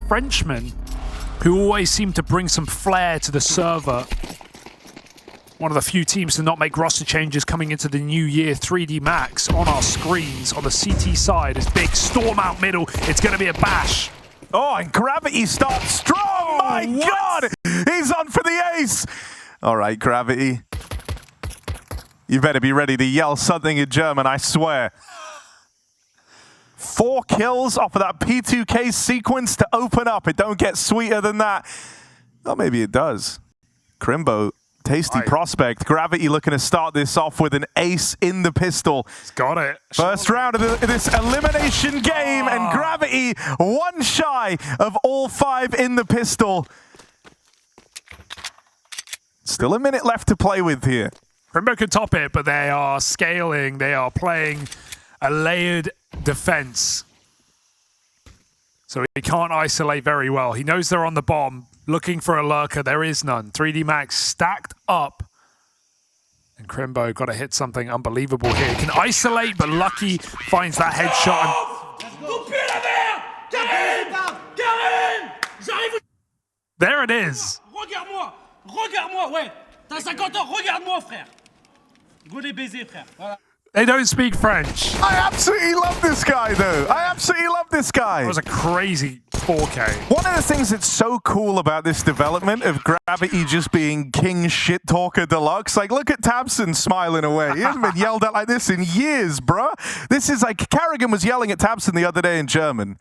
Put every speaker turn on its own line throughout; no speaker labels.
Frenchmen who always seem to bring some flair to the server. One of the few teams to not make roster changes coming into the new year. 3D Max on our screens on the CT side is big. Storm out middle. It's going to be a bash.
Oh, and Gravity starts strong. Oh, my God. He's on for the ace. All right, Gravity. You better be ready to yell something in German, I swear. 4 kills off of that P2K sequence to open up. It don't get sweeter than that. Oh, maybe it does. Crimbo. Tasty prospect. Gravity looking to start this off with an ace in the pistol.
He's got it.
First round of this elimination game, and Gravity one shy of all 5 in the pistol. Still a minute left to play with here.
Crimbo could top it, but they are scaling. They are playing a layered defense. So he can't isolate very well. He knows they're on the bomb. Looking for a lurker, there is none. 3D Max stacked up. And Crimbo got to hit something unbelievable here. He can isolate, but Lucky finds that headshot. And there it is.
Regarde-moi, ouais. T'as 50 ans, regarde-moi, frère. Go les baiser, frère. Voilà.
They don't speak French.
I absolutely love this guy, though. I absolutely love this guy.
It was a crazy 4K.
One of the things that's so cool about this development of Gravity just being king shit talker deluxe, like, look at Tabson smiling away. He hasn't been yelled at like this in years, bruh. This is like, Carrigan was yelling at Tabson the other day in German,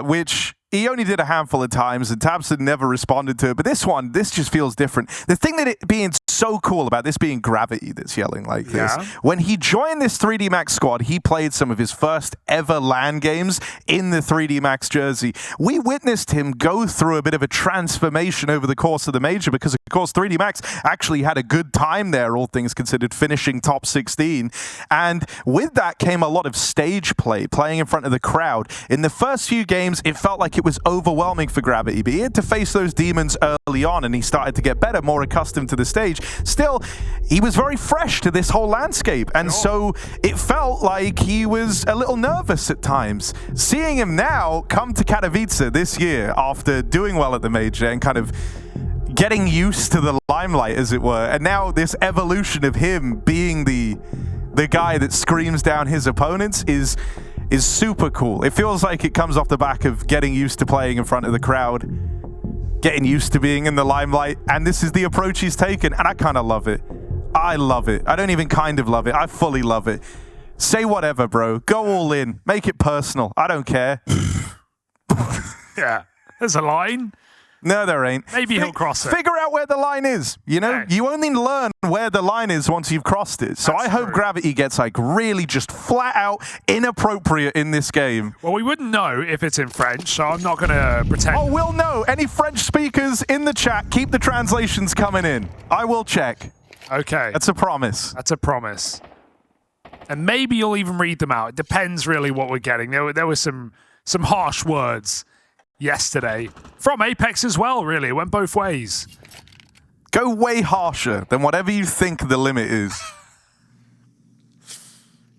which he only did a handful of times, and Tabson never responded to it. But this just feels different. The thing that it being so cool about this being Gravity that's yelling like this, when he joined this 3D Max squad, he played some of his first ever LAN games in the 3D Max jersey. We witnessed him go through a bit of a transformation over the course of the major because, of course, 3D Max actually had a good time there, all things considered, finishing top 16. And with that came a lot of stage play, playing in front of the crowd. In the first few games, it felt like it was overwhelming for Gravity, but he had to face those demons early on, and he started to get better, more accustomed to the stage. Still, he was very fresh to this whole landscape, and so it felt like he was a little nervous at times. Seeing him now come to Katowice this year after doing well at the major and kind of getting used to the limelight, as it were, and now this evolution of him being the guy that screams down his opponents is super cool. It feels like it comes off the back of getting used to playing in front of the crowd, getting used to being in the limelight, and this is the approach he's taken, and I kind of love it. I love it. I don't even kind of love it. I fully love it. Say whatever, bro. Go all in. Make it personal. I don't care.
Yeah, there's a line.
No, there ain't.
Maybe he'll cross it.
Figure out where the line is. You know, you only learn where the line is once you've crossed it. So I hope Gravity gets like really just flat out inappropriate in this game.
Well, we wouldn't know if it's in French, so I'm not going to pretend.
Oh, we'll know. Any French speakers in the chat, keep the translations coming in. I will check.
Okay.
That's a promise.
That's a promise. And maybe you'll even read them out. It depends really what we're getting. There were some harsh words yesterday from Apex as well, really. It went both ways.
Go way harsher than whatever you think the limit is.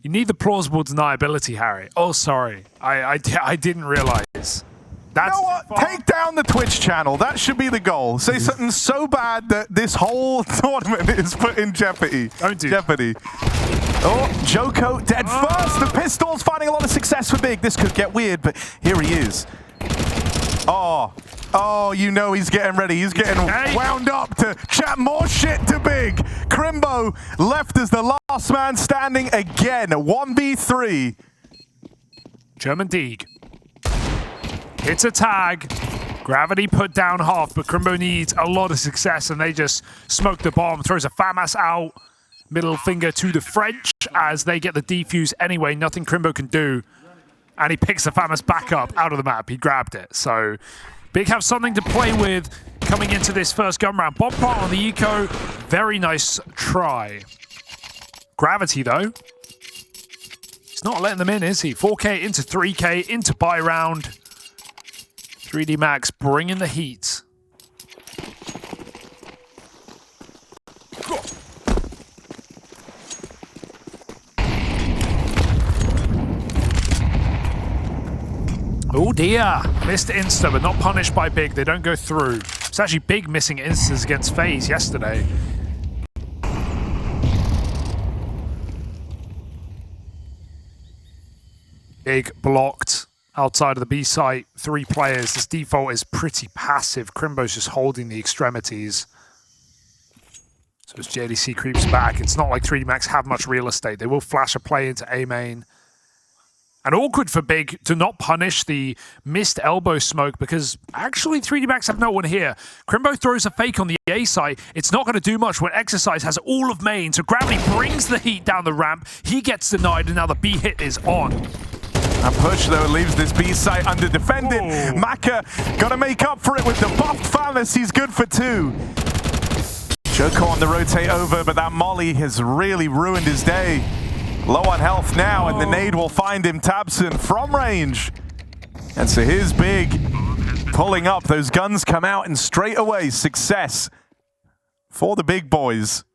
You need the plausible deniability, Harry. Oh, sorry. I didn't realize. That's
you know what? Take down the Twitch channel. That should be the goal. Say something so bad that this whole tournament is put in jeopardy.
Don't do
jeopardy. Oh, Joko dead first. The pistol's finding a lot of success for Big. This could get weird, but here he is. Oh, you know he's getting ready. He's getting wound up to chat more shit to Big. Crimbo left as the last man standing again. 1v3.
German Deeg. Hits a tag. Gravity put down half, but Crimbo needs a lot of success, and they just smoke the bomb. Throws a FAMAS out. Middle finger to the French as they get the defuse anyway. Nothing Crimbo can do. And he picks the FAMAS back up out of the map. He grabbed it. So Big have something to play with coming into this first gun round. Bomb part on the eco. Very nice try. Gravity, though. He's not letting them in, is he? 4K into 3K into buy round. 3D Max bringing the heat. Oh dear, missed Insta, but not punished by Big. They don't go through. It's actually Big missing Instas against FaZe yesterday. Big blocked outside of the B site. 3 players. This default is pretty passive. Crimbo's just holding the extremities. So as JDC creeps back, it's not like 3D Max have much real estate. They will flash a play into A main. And awkward for Big to not punish the missed elbow smoke because actually 3D Max have no one here. Crimbo throws a fake on the A site. It's not going to do much when Exercise has all of main. So Gravity brings the heat down the ramp. He gets denied and now the B hit is on.
A push though leaves this B site under defended.
Whoa.
Maka got to make up for it with the buffed Famas. He's good for 2. Joko on the rotate over, but that molly has really ruined his day. Low on health now, and the nade will find him. Tabson from range. And so here's Big pulling up. Those guns come out, and straight away, success for the big boys.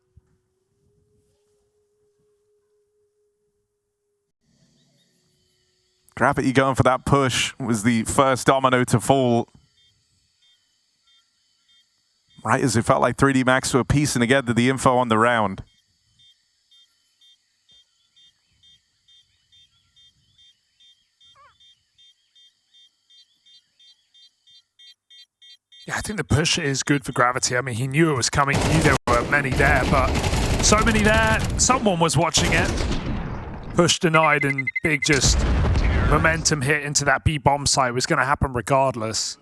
Gravity going for that push was the first domino to fall. Right as it felt like 3D Max were piecing together the info on the round.
Yeah, I think the push is good for Gravity. I mean, he knew it was coming. He knew there were many there, but so many there. Someone was watching it. Push denied, and Big just momentum hit into that B bomb site. It was going to happen regardless.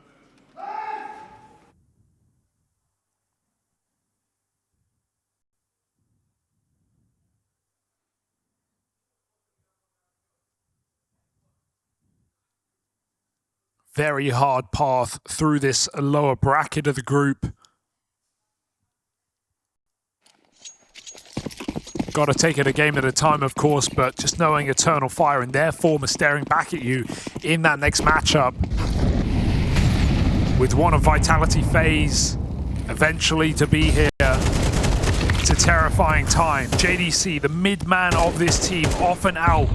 Very hard path through this lower bracket of the group. Got to take it a game at a time, of course, but just knowing Eternal Fire and their form is staring back at you in that next matchup. With one of Vitality FaZe eventually to be here. It's a terrifying time. JDC, the mid-man of this team, off and out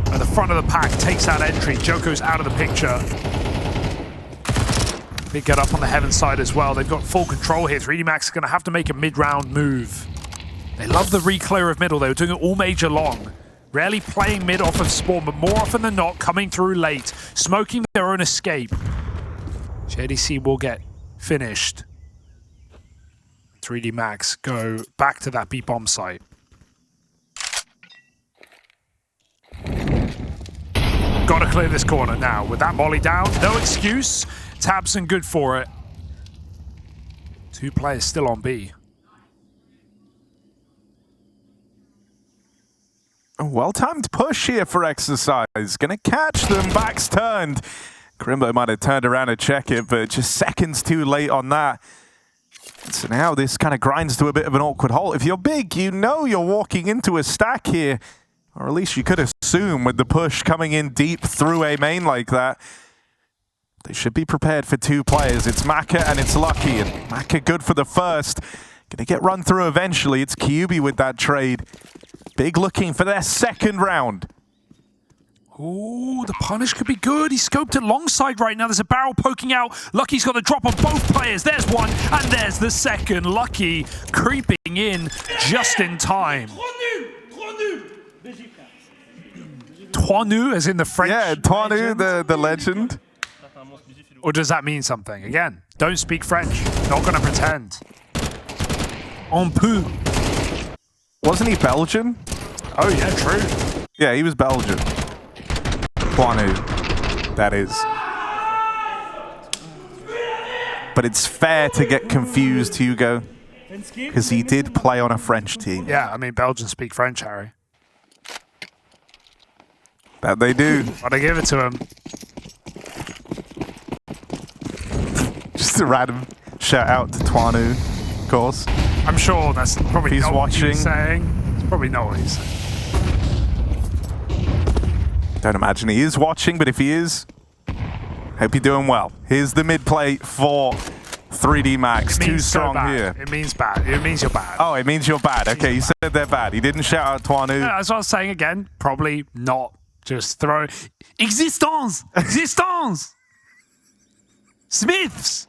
at the front of the pack, takes that entry. Joko's out of the picture. Big get up on the heaven side as well. They've got full control here. 3D Max is going to have to make a mid-round move. They love the re-clear of middle. They were doing it all major long. Rarely playing mid off of spawn, but more often than not, coming through late, smoking their own escape. JDC will get finished. 3D Max go back to that B-bomb site. Got to clear this corner now. With that molly down, no excuse. Tabson good for it. 2 players still on B.
A well-timed push here for Exercise. Gonna catch them, backs turned. Crimbo might have turned around to check it, but just seconds too late on that. So now this kind of grinds to a bit of an awkward halt. If you're Big, you know you're walking into a stack here. Or at least you could assume with the push coming in deep through A main like that. They should be prepared for 2 players. It's Maka and it's Lucky. And Maka good for the first. Gonna get run through eventually. It's Kyubi with that trade. Big looking for their second round.
Ooh, the punish could be good. He scoped it long side right now. There's a barrel poking out. Lucky's got the drop on both players. There's one, and there's the second. Lucky creeping in just in time. Trois nus, as in the French.
Yeah, Twanu, the legend.
Or does that mean something? Again, don't speak French. Not gonna pretend. On peut.
Wasn't he Belgian?
Oh yeah, true.
Yeah, he was Belgian. Twanu, that is. But it's fair to get confused, Hugo, because he did play on a French team.
Yeah, I mean, Belgians speak French, Harry.
That they do.
Gotta give it to him.
Just a random shout out to Twanu, of course.
I'm sure that's probably
He's
not what
watching.
he's saying. It's probably not what he's saying.
Don't imagine he is watching, but if he is, hope you're doing well. Here's the mid play for 3D Max. Too strong here.
It means bad. It means you're bad.
Oh, it means you're bad. Okay, you said they're bad. He didn't shout out Twanu.
Yeah, that's what I was saying again. Probably not Just throw... Existence! Existence! Smiths!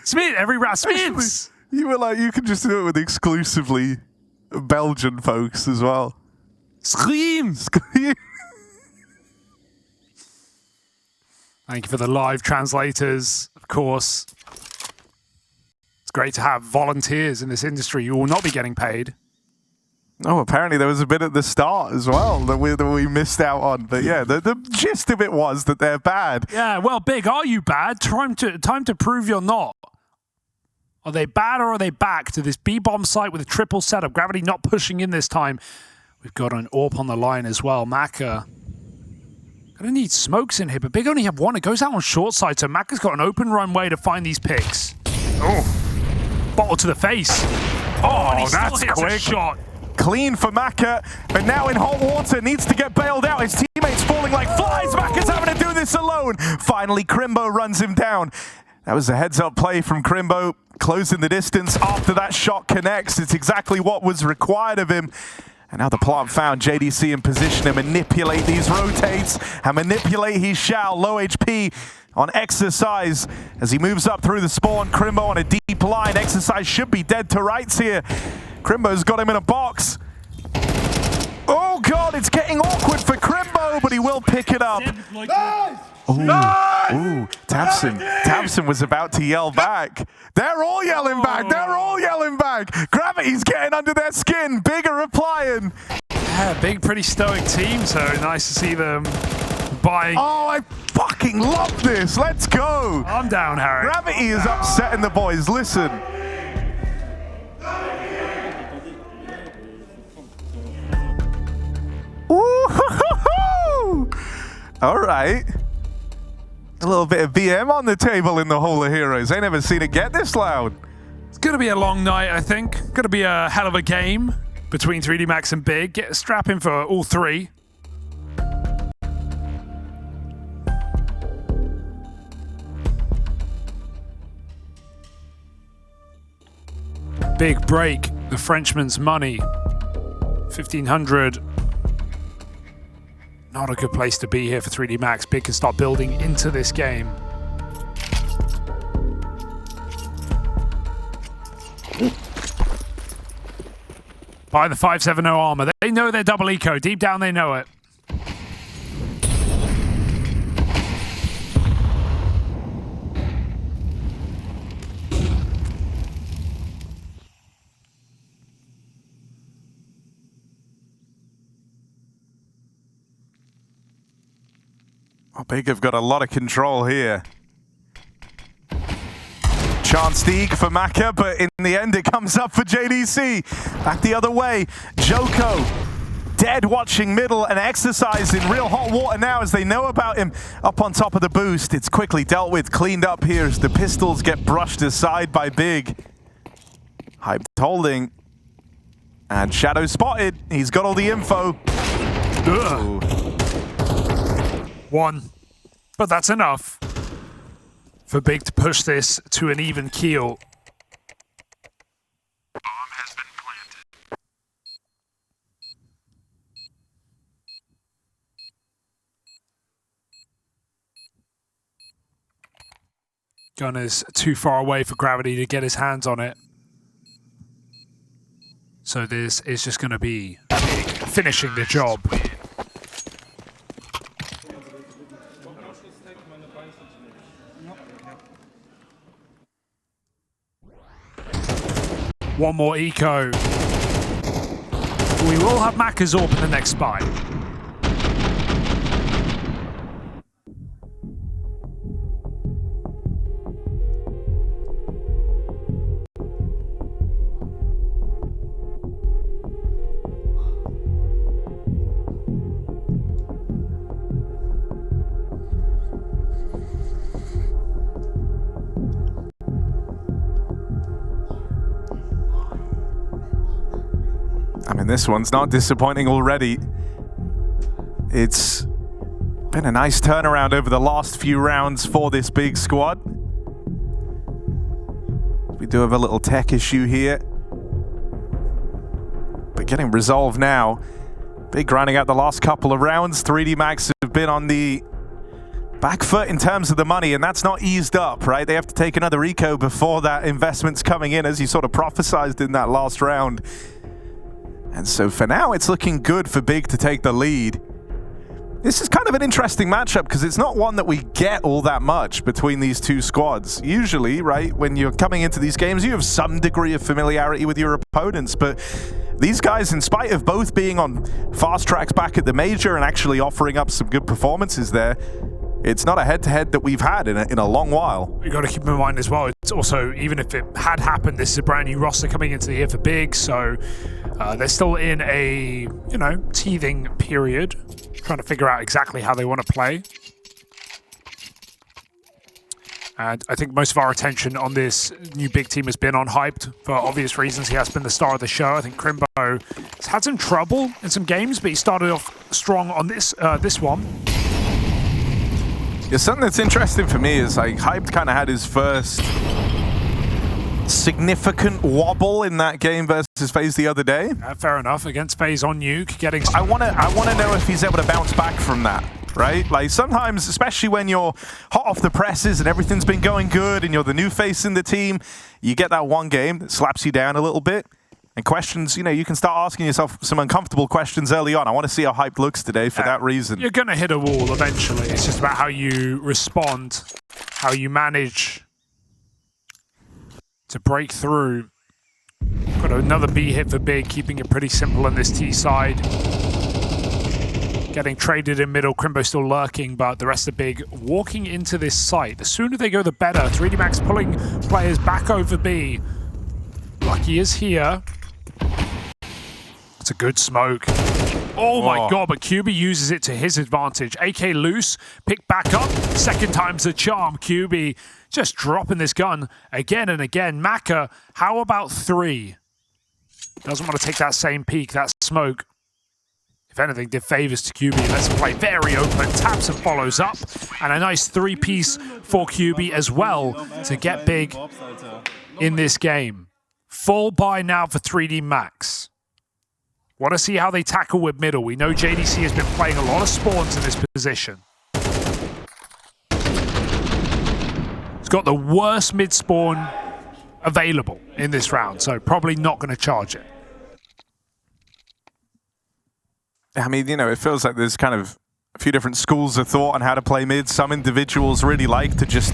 Smith, every round. Smiths!
You were like, you could just do it with exclusively Belgian folks as well.
Scream! Thank you for the live translators, of course. It's great to have volunteers in this industry. You will not be getting paid.
Oh, apparently there was a bit at the start as well that we missed out on. But yeah, the gist of it was that they're bad.
Yeah, well, Big, are you bad? Time to prove you're not. Are they bad or are they back to this B-bomb site with a triple setup? Gravity not pushing in this time. We've got an AWP on the line as well. Maka. Gonna need smokes in here, but Big only have one. It goes out on short side, so Maka's got an open runway to find these picks. Oh, bottle to the face. Oh, and he still
that's
hits
quick.
a shot.
Clean for Maka, but now in hot water, needs to get bailed out. His teammates falling like flies. Maka's having to do this alone. Finally, Crimbo runs him down. That was a heads-up play from Crimbo, closing the distance after that shot connects. It's exactly what was required of him. And now the plant found JDC in position to manipulate these rotates, and manipulate he shall. Low HP on Exercise as he moves up through the spawn. Crimbo on a deep line. Exercise should be dead to rights here. Crimbo's got him in a box. Oh God, it's getting awkward for Crimbo, but he will pick it up. Ooh, Tabson was about to yell back. They're all yelling back. They're all yelling back. Gravity's getting under their skin. Big are replying.
Yeah, Big, pretty stoic team, so nice to see them buying.
Oh, I fucking love this. Let's go.
I'm down, Harry.
Gravity is upsetting the boys. Listen. Ooh, all right. A little bit of BM on the table in the Hall of Heroes. I never seen it get this loud.
It's going to be a long night, I think. Going to be a hell of a game between 3D Max and Big. Get a strap in for all three. Big break. The Frenchman's money. 1,500. Not a good place to be here for 3D Max. Big can start building into this game. By the 570 armor. They know they're double eco. Deep down they know it.
Oh, Big have got a lot of control here. Chance Steeg for Maka, but in the end it comes up for JDC. Back the other way, Joko dead watching middle and Exercise in real hot water now as they know about him up on top of the boost. It's quickly dealt with, cleaned up here as the pistols get brushed aside by Big. Hyped holding. And Shadow spotted. He's got all the info.
One. But that's enough for Big to push this to an even keel.
Bomb has been planted.
Gun is too far away for Gravity to get his hands on it. So this is just going to be Big finishing the job. One more eco. We will have Maka's AWP in the next spy.
I mean, this one's not disappointing already. It's been a nice turnaround over the last few rounds for this Big squad. We do have a little tech issue here, but getting resolved now. Big grinding out the last couple of rounds. 3D Max have been on the back foot in terms of the money, and that's not eased up, right? They have to take another eco before that investment's coming in, as you sort of prophesized in that last round. And so for now, it's looking good for Big to take the lead. This is kind of an interesting matchup because it's not one that we get all that much between these two squads. Usually, right, when you're coming into these games, you have some degree of familiarity with your opponents, but these guys, in spite of both being on fast tracks back at the major and actually offering up some good performances there, it's not a head-to-head that we've had in a long while.
You've got to keep in mind as well, it's also, even if it had happened, this is a brand new roster coming into the year for Big, so they're still in a, you know, teething period, trying to figure out exactly how they want to play. And I think most of our attention on this new Big team has been on Hyped for obvious reasons. He has been the star of the show. I think Crimbo has had some trouble in some games, but he started off strong on this one.
Yeah, something that's interesting for me is like Hyped kind of had his first significant wobble in that game versus FaZe the other day.
Fair enough, against FaZe on Nuke, getting...
I want to know if he's able to bounce back from that, right? Like sometimes, especially when you're hot off the presses and everything's been going good and you're the new face in the team, you get that one game that slaps you down a little bit. And questions, you know, you can start asking yourself some uncomfortable questions early on. I want to see how Hyped looks today for that reason.
You're going to hit a wall eventually. It's just about how you respond, how you manage to break through. Got another B hit for Big, keeping it pretty simple on this T side. Getting traded in middle, Crimbo still lurking, but the rest of Big walking into this site. The sooner they go, the better. 3D Max pulling players back over B. Lucky is here. It's a good smoke. Oh my god, but QB uses it to his advantage. AK loose, pick back up, second time's the charm. QB just dropping this gun again and again. Maka, how about 3? Doesn't want to take that same peek, that smoke. If anything, did favors to QB. Let's play very open, taps and follows up. And a nice 3-piece for QB as well to get Big in this game. Full buy now for 3D Max. Want to see how they tackle with middle. We know JDC has been playing a lot of spawns in this position. He's got the worst mid spawn available in this round, so probably not going to charge it.
I mean, you know, it feels like there's kind of a few different schools of thought on how to play mid. Some individuals really like to just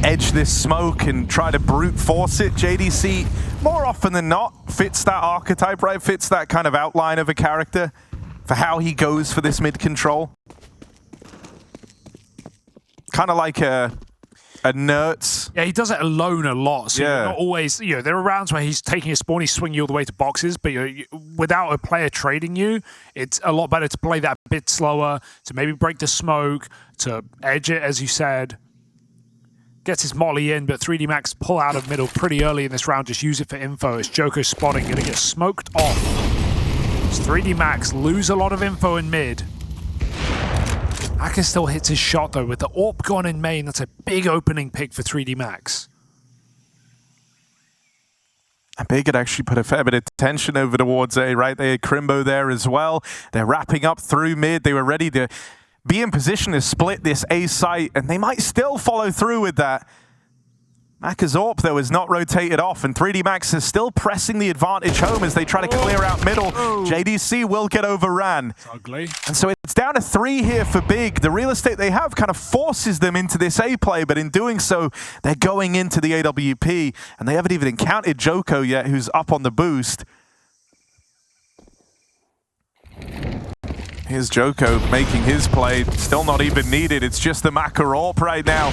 edge this smoke and try to brute force it. JDC, more often than not, fits that archetype, right? Fits that kind of outline of a character for how he goes for this mid control. Kind of like a Nerds.
Yeah, he does it alone a lot. So you're not always, you know, there are rounds where he's taking a spawn, he's swinging you all the way to boxes, but without a player trading you, it's a lot better to play that bit slower, to maybe break the smoke, to edge it, as you said. Gets his molly in, but 3D Max pull out of middle pretty early in this round. Just use it for info. It's Joko spotting, going to get smoked off. It's 3D Max lose a lot of info in mid. Maka still hits his shot though. With the AWP gone in main, that's a big opening pick for 3D Max.
And Big had actually put a fair bit of tension over towards A, right? They had Crimbo there as well. They're wrapping up through mid. They were ready to be in position to split this A site, and they might still follow through with that. Maka's AWP, though, is not rotated off, and 3D Max is still pressing the advantage home as they try to clear out middle. JDC will get overran.
It's ugly.
And so it's down to 3 here for Big. The real estate they have kind of forces them into this A play, but in doing so, they're going into the AWP, and they haven't even encountered Joko yet, who's up on the boost. Here's Joko making his play. Still not even needed. It's just the Maka AWP right now.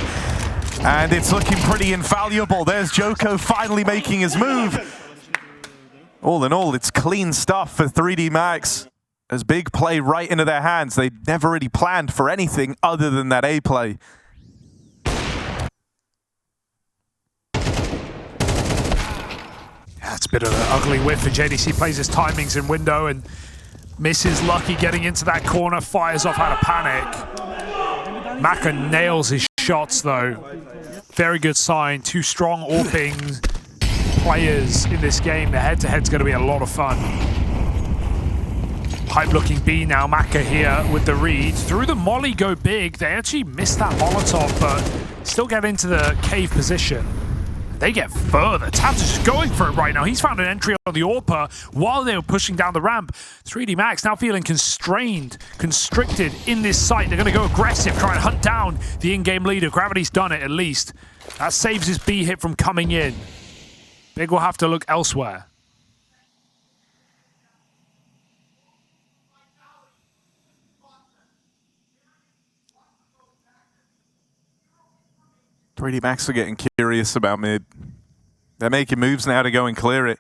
And it's looking pretty infallible. There's Joko finally making his move. All in all, it's clean stuff for 3D Max. As Big play right into their hands. They never really planned for anything other than that A play.
Yeah, it's a bit of an ugly whiff for JDC. Plays his timings in window and misses Lucky getting into that corner. Fires off out of panic. Maka nails his shots though. Very good sign. 2 strong AWPing players in this game. The head-to-head's going to be a lot of fun. Hype looking B now. Maka here with the read. Through the molly go big. They actually missed that Molotov, but still get into the cave position. They get further. Tabs is just going for it right now. He's found an entry on the AWPer while they were pushing down the ramp. 3D Max now feeling constrained, constricted in this site. They're going to go aggressive, try and hunt down the in-game leader. Gravity's done it at least. That saves his B hit from coming in. Big will have to look elsewhere.
.3D Max are getting curious about mid. They're making moves now to go and clear it.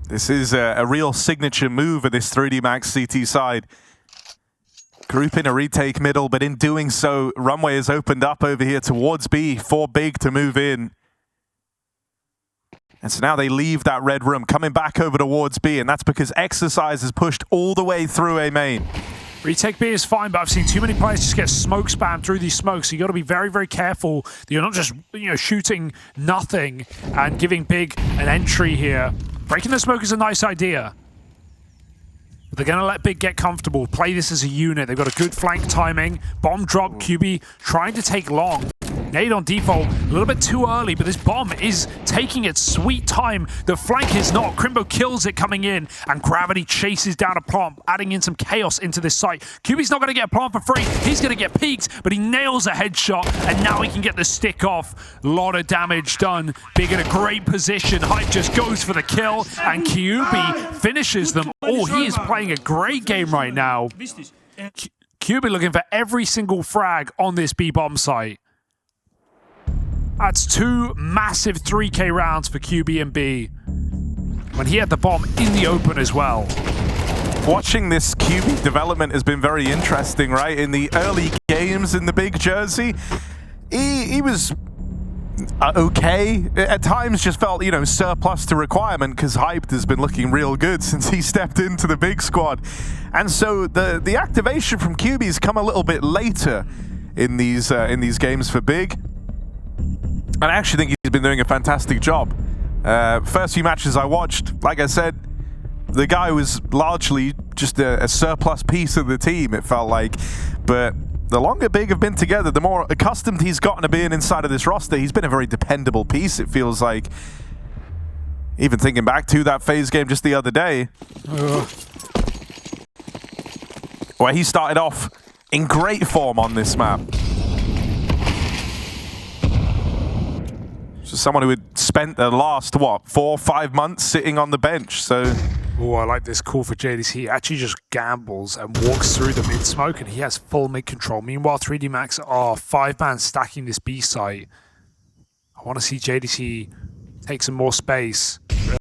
This is a real signature move of this 3D Max CT side. Group in a retake middle, but in doing so, runway has opened up over here towards B for Big to move in. And so now they leave that red room, coming back over towards B, and that's because Exercise has pushed all the way through A main.
Retake B is fine, but I've seen too many players just get smoke spammed through these smokes. So you got to be very, very careful that you're not just shooting nothing and giving Big an entry here. Breaking the smoke is a nice idea. But they're going to let Big get comfortable, play this as a unit. They've got a good flank timing. Bomb drop, QB trying to take long. Nade on default, a little bit too early, but this bomb is taking its sweet time. The flank is not. Crimbo kills it coming in, and Gravity chases down a plant, adding in some chaos into this site. QB's not going to get a plant for free. He's going to get peeked, but he nails a headshot, and now he can get the stick off. A lot of damage done. Big in a great position. Hype just goes for the kill, and QB finishes them. Oh, he is playing a great game right now. QB looking for every single frag on this B-bomb site. That's two massive 3K rounds for QB and B. When he had the bomb in the open as well.
Watching this QB development has been very interesting, right? In the early games in the big jersey, he was okay. At times just felt, surplus to requirement because Hyped has been looking real good since he stepped into the big squad. And so the activation from QB's come a little bit later in these games for Big. And I actually think he's been doing a fantastic job. First few matches I watched, like I said, the guy was largely just a surplus piece of the team, it felt like. But the longer Big have been together, the more accustomed he's gotten to being inside of this roster. He's been a very dependable piece, it feels like. Even thinking back to that FaZe game just the other day, where he started off in great form on this map. So someone who had spent the last, 4 or 5 months sitting on the bench, so...
Oh, I like this call for JDC. He actually just gambles and walks through the mid-smoke, and he has full mid-control. Meanwhile, 3D Max are 5-man stacking this B site. I want to see JDC take some more space,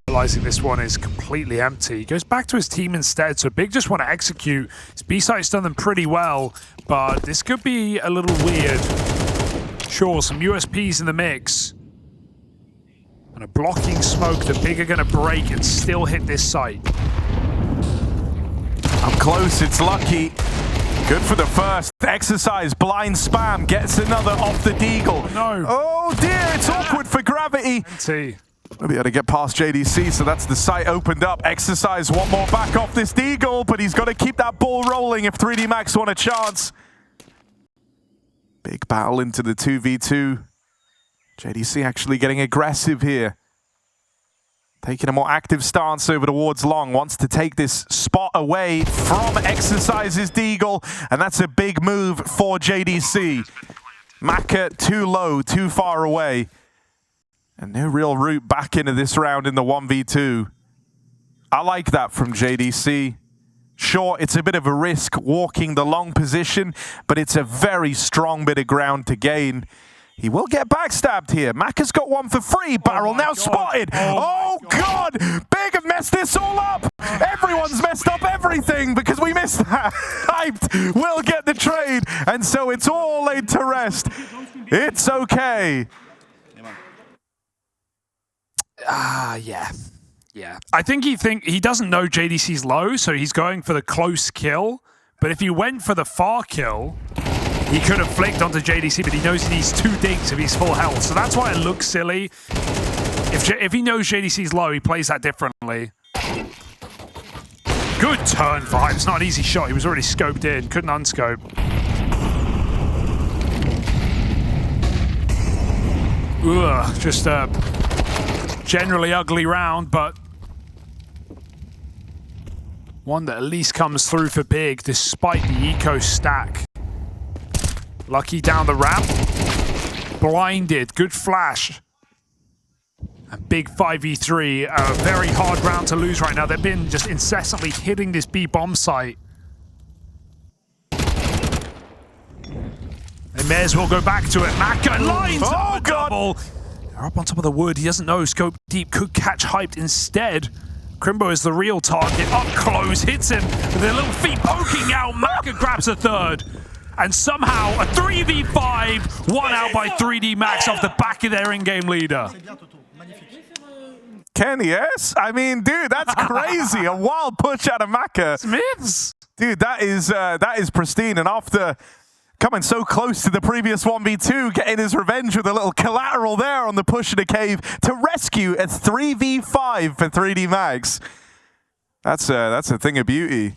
realizing this one is completely empty. He goes back to his team instead, so Big just want to execute. His B site's done them pretty well, but this could be a little weird. Sure, some USPs in the mix. And a blocking smoke that Big are going to break and still hit this site.
Up close, it's lucky. Good for the first. Exercise, blind spam, gets another off the deagle.
No.
Oh dear, it's awkward for Gravity. Maybe able to get past JDC, so that's the site opened up. Exercise, one more back off this deagle, but he's got to keep that ball rolling if 3D Max want a chance. Big battle into the 2v2. JDC actually getting aggressive here. Taking a more active stance over towards Long. Wants to take this spot away from Exercise's deagle. And that's a big move for JDC. Maka too low, too far away. And no real route back into this round in the 1v2. I like that from JDC. Sure, it's a bit of a risk walking the long position, but it's a very strong bit of ground to gain. He will get backstabbed here. Maka's got one for free. Barrel now spotted. Oh, God. Big have messed this all up. Everyone's messed up everything because we missed that. Hyped will get the trade. And so it's all laid to rest. It's okay.
Yeah. I think he doesn't know JDC's low, so he's going for the close kill. But if he went for the far kill, he could have flicked onto JDC, but he knows he needs 2 digs if he's full health. So that's why it looks silly. If he knows JDC's low, he plays that differently. Good turn five. It's not an easy shot. He was already scoped in. Couldn't unscope. Ugh, just a generally ugly round, but one that at least comes through for big despite the eco stack. Lucky down the ramp. Blinded. Good flash. A big 5v3. A very hard round to lose right now. They've been just incessantly hitting this B bomb site. They may as well go back to it. Maka lines up a double. They're up on top of the wood. He doesn't know. Scope deep could catch hyped instead. Crimbo is the real target. Up close, hits him with their little feet poking out. Maka grabs a third. And somehow a 3v5, one out by 3D Max off the back of their in-game leader.
Ken, yes? I mean, dude, that's crazy. A wild push out of Maka.
Smiths.
Dude, that is pristine. And after coming so close to the previous 1v2, getting his revenge with a little collateral there on the push in the cave to rescue a 3v5 for 3D Max. That's a thing of beauty.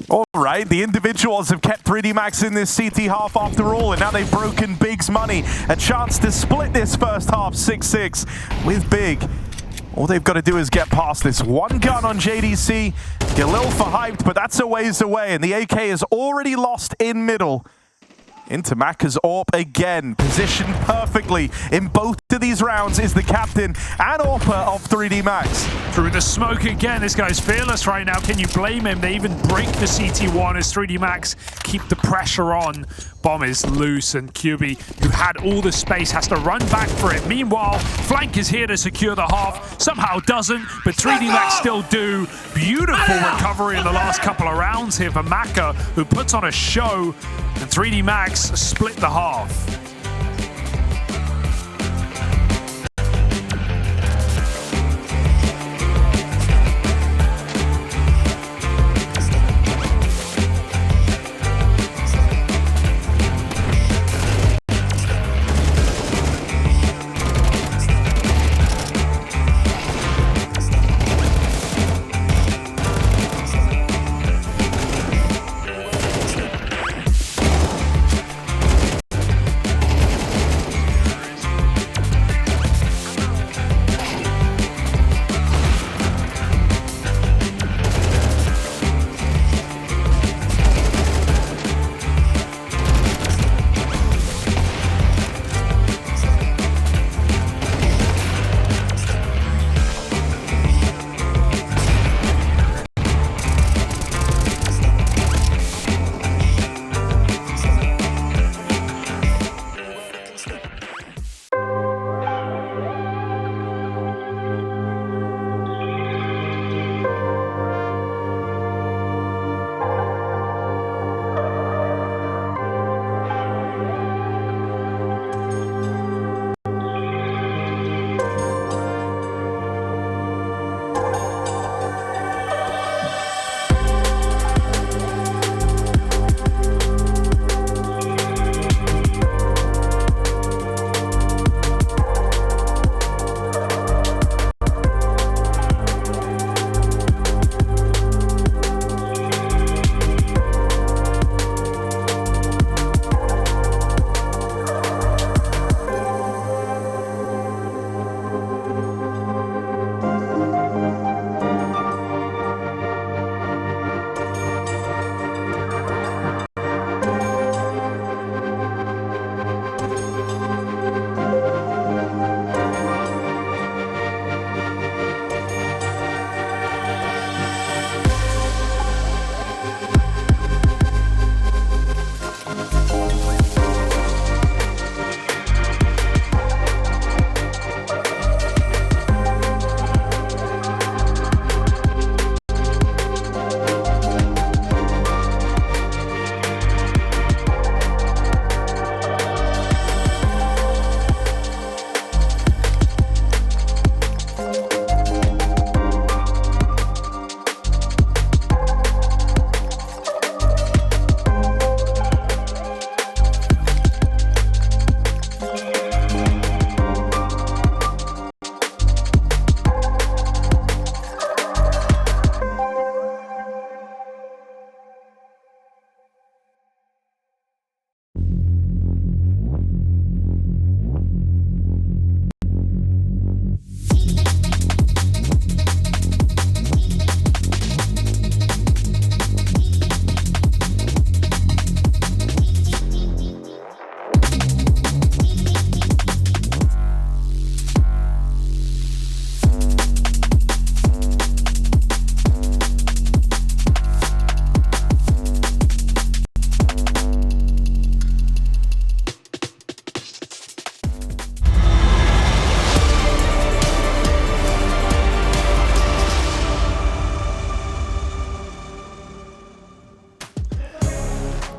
All right, the individuals have kept 3D Max in this CT half after all, and now they've broken Big's money. A chance to split this first half 6-6 with Big. All they've got to do is get past this one gun on JDC. Get a little for hyped, but that's a ways away, and the AK is already lost in middle. Into Maka's AWP again, positioned perfectly in both of these rounds is the captain and AWPer of 3D Max.
Through the smoke again, this guy's fearless right now. Can you blame him? They even break the CT1 as 3D Max keep the pressure on. Bomb is loose, and QB, who had all the space, has to run back for it. Meanwhile, Flank is here to secure the half. Somehow doesn't, but 3D Max still do. Beautiful recovery in the last couple of rounds here for Maka, who puts on a show, and 3D Max split the half.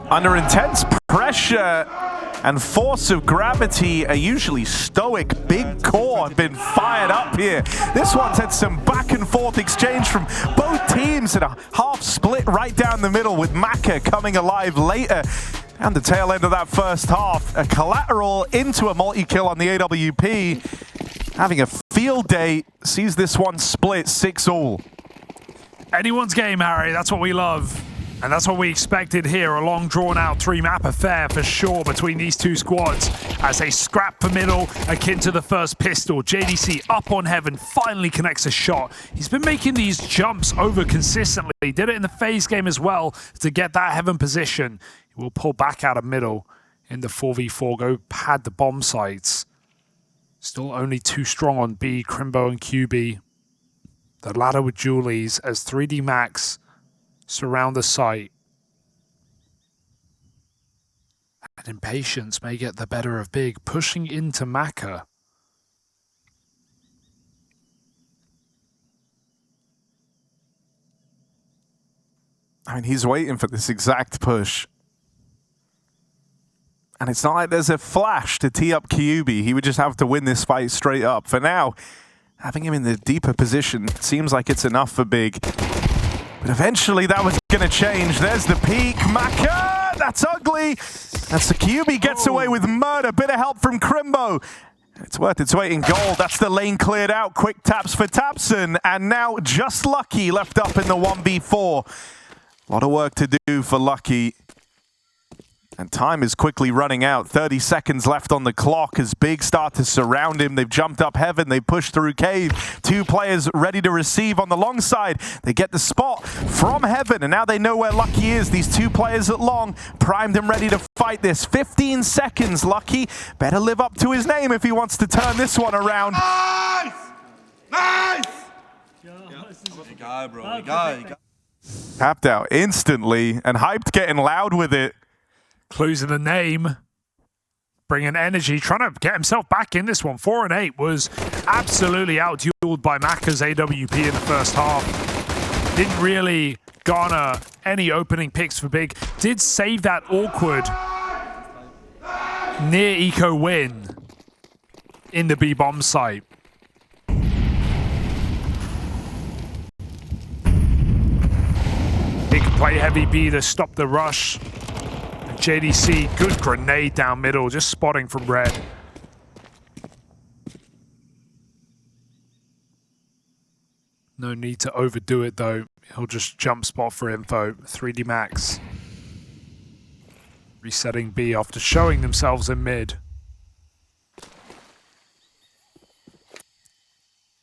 Under intense pressure and force of gravity, a usually stoic big core been fired up here. This one's had some back and forth exchange from both teams and a half split right down the middle, with Maka coming alive later. And the tail end of that first half, a collateral into a multi-kill on the AWP. Having a field day, sees this one split 6-all.
Anyone's game, Harry. That's what we love. And that's what we expected here. A long, drawn-out three-map affair for sure between these two squads as they scrap for middle, akin to the first pistol. JDC up on Heaven, finally connects a shot. He's been making these jumps over consistently. Did it in the phase game as well to get that Heaven position. He will pull back out of middle in the 4v4, go pad the bomb sites. Still only too strong on B, Crimbo and QB. The ladder with Julies as 3D Max surround the site. And impatience may get the better of Big, pushing into Maka.
I mean, he's waiting for this exact push. And it's not like there's a flash to tee up QB. He would just have to win this fight straight up. For now, having him in the deeper position seems like it's enough for Big. But eventually that was going to change. There's the peak. Maka! That's ugly. That's the QB gets away with murder. Bit of help from Crimbo. It's worth its weight in gold. That's the lane cleared out. Quick taps for Tapson. And now just Lucky left up in the 1v4. A lot of work to do for Lucky. And time is quickly running out. 30 seconds left on the clock as Big start to surround him. They've jumped up Heaven. They push through Cave. Two players ready to receive on the long side. They get the spot from Heaven, and now they know where Lucky is. These two players at long, primed and ready to fight this. 15 seconds, Lucky. Better live up to his name if he wants to turn this one around.
Nice! Nice! Egal, bro. Egal.
Tapped out instantly, and Hyped getting loud with it.
Clues in the name. Bringing energy, trying to get himself back in this one. 4 and 8 was absolutely out-dueled by Maka's AWP in the first half. Didn't really garner any opening picks for Big. Did save that awkward near eco win in the B-bomb site. Big play heavy B to stop the rush. JDC, good grenade down middle, just spotting from red. No need to overdo it though. He'll just jump spot for info. 3D Max. Resetting B after showing themselves in mid.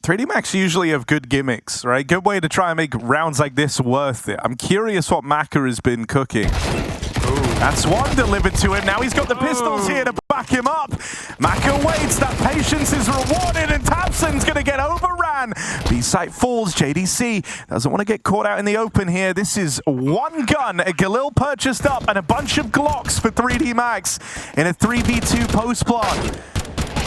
3D Max usually have good gimmicks, right? Good way to try and make rounds like this worth it. I'm curious what Maka has been cooking. That's one delivered to him. Now he's got the pistols here to back him up. Maka waits. That patience is rewarded, and Tapson's going to get overran. B-site falls. JDC doesn't want to get caught out in the open here. This is one gun. A Galil purchased up and a bunch of Glocks for 3D Max in a 3v2 post-plant.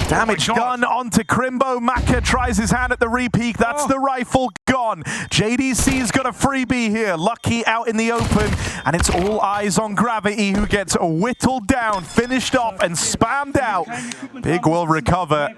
Damage done onto Crimbo. Maka tries his hand at the repeat. That's the rifle gone. JDC's got a freebie here. Lucky out in the open. And it's all eyes on Gravity, who gets whittled down, finished off, and spammed out. Big will recover.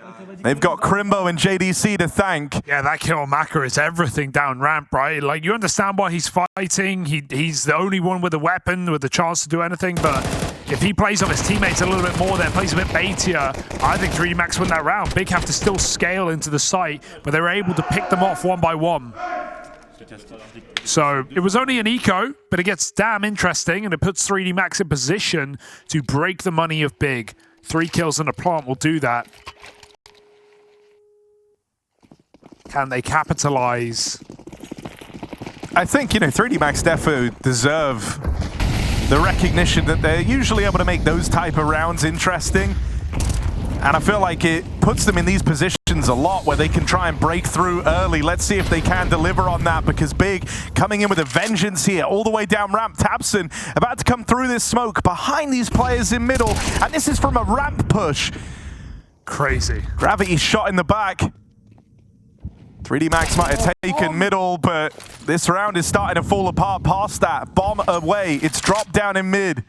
They've got Crimbo and JDC to thank.
Yeah, that kill on Maka is everything down ramp, right? Like, you understand why he's fighting. He's the only one with a weapon, with the chance to do anything, but if he plays off his teammates a little bit more there, plays a bit baitier, I think 3D Max win that round. Big have to still scale into the site, but they were able to pick them off one by one. So it was only an eco, but it gets damn interesting, and it puts 3D Max in position to break the money of Big. 3 kills in a plant will do that. Can they capitalize?
I think, 3D Max defo deserve the recognition that they're usually able to make those type of rounds interesting. And I feel like it puts them in these positions a lot where they can try and break through early. Let's see if they can deliver on that, because Big coming in with a vengeance here all the way down ramp. Tapson about to come through this smoke behind these players in middle. And this is from a ramp push.
Crazy.
Gravity shot in the back. 3D Max might have taken middle, but this round is starting to fall apart past that. Bomb away. It's dropped down in mid.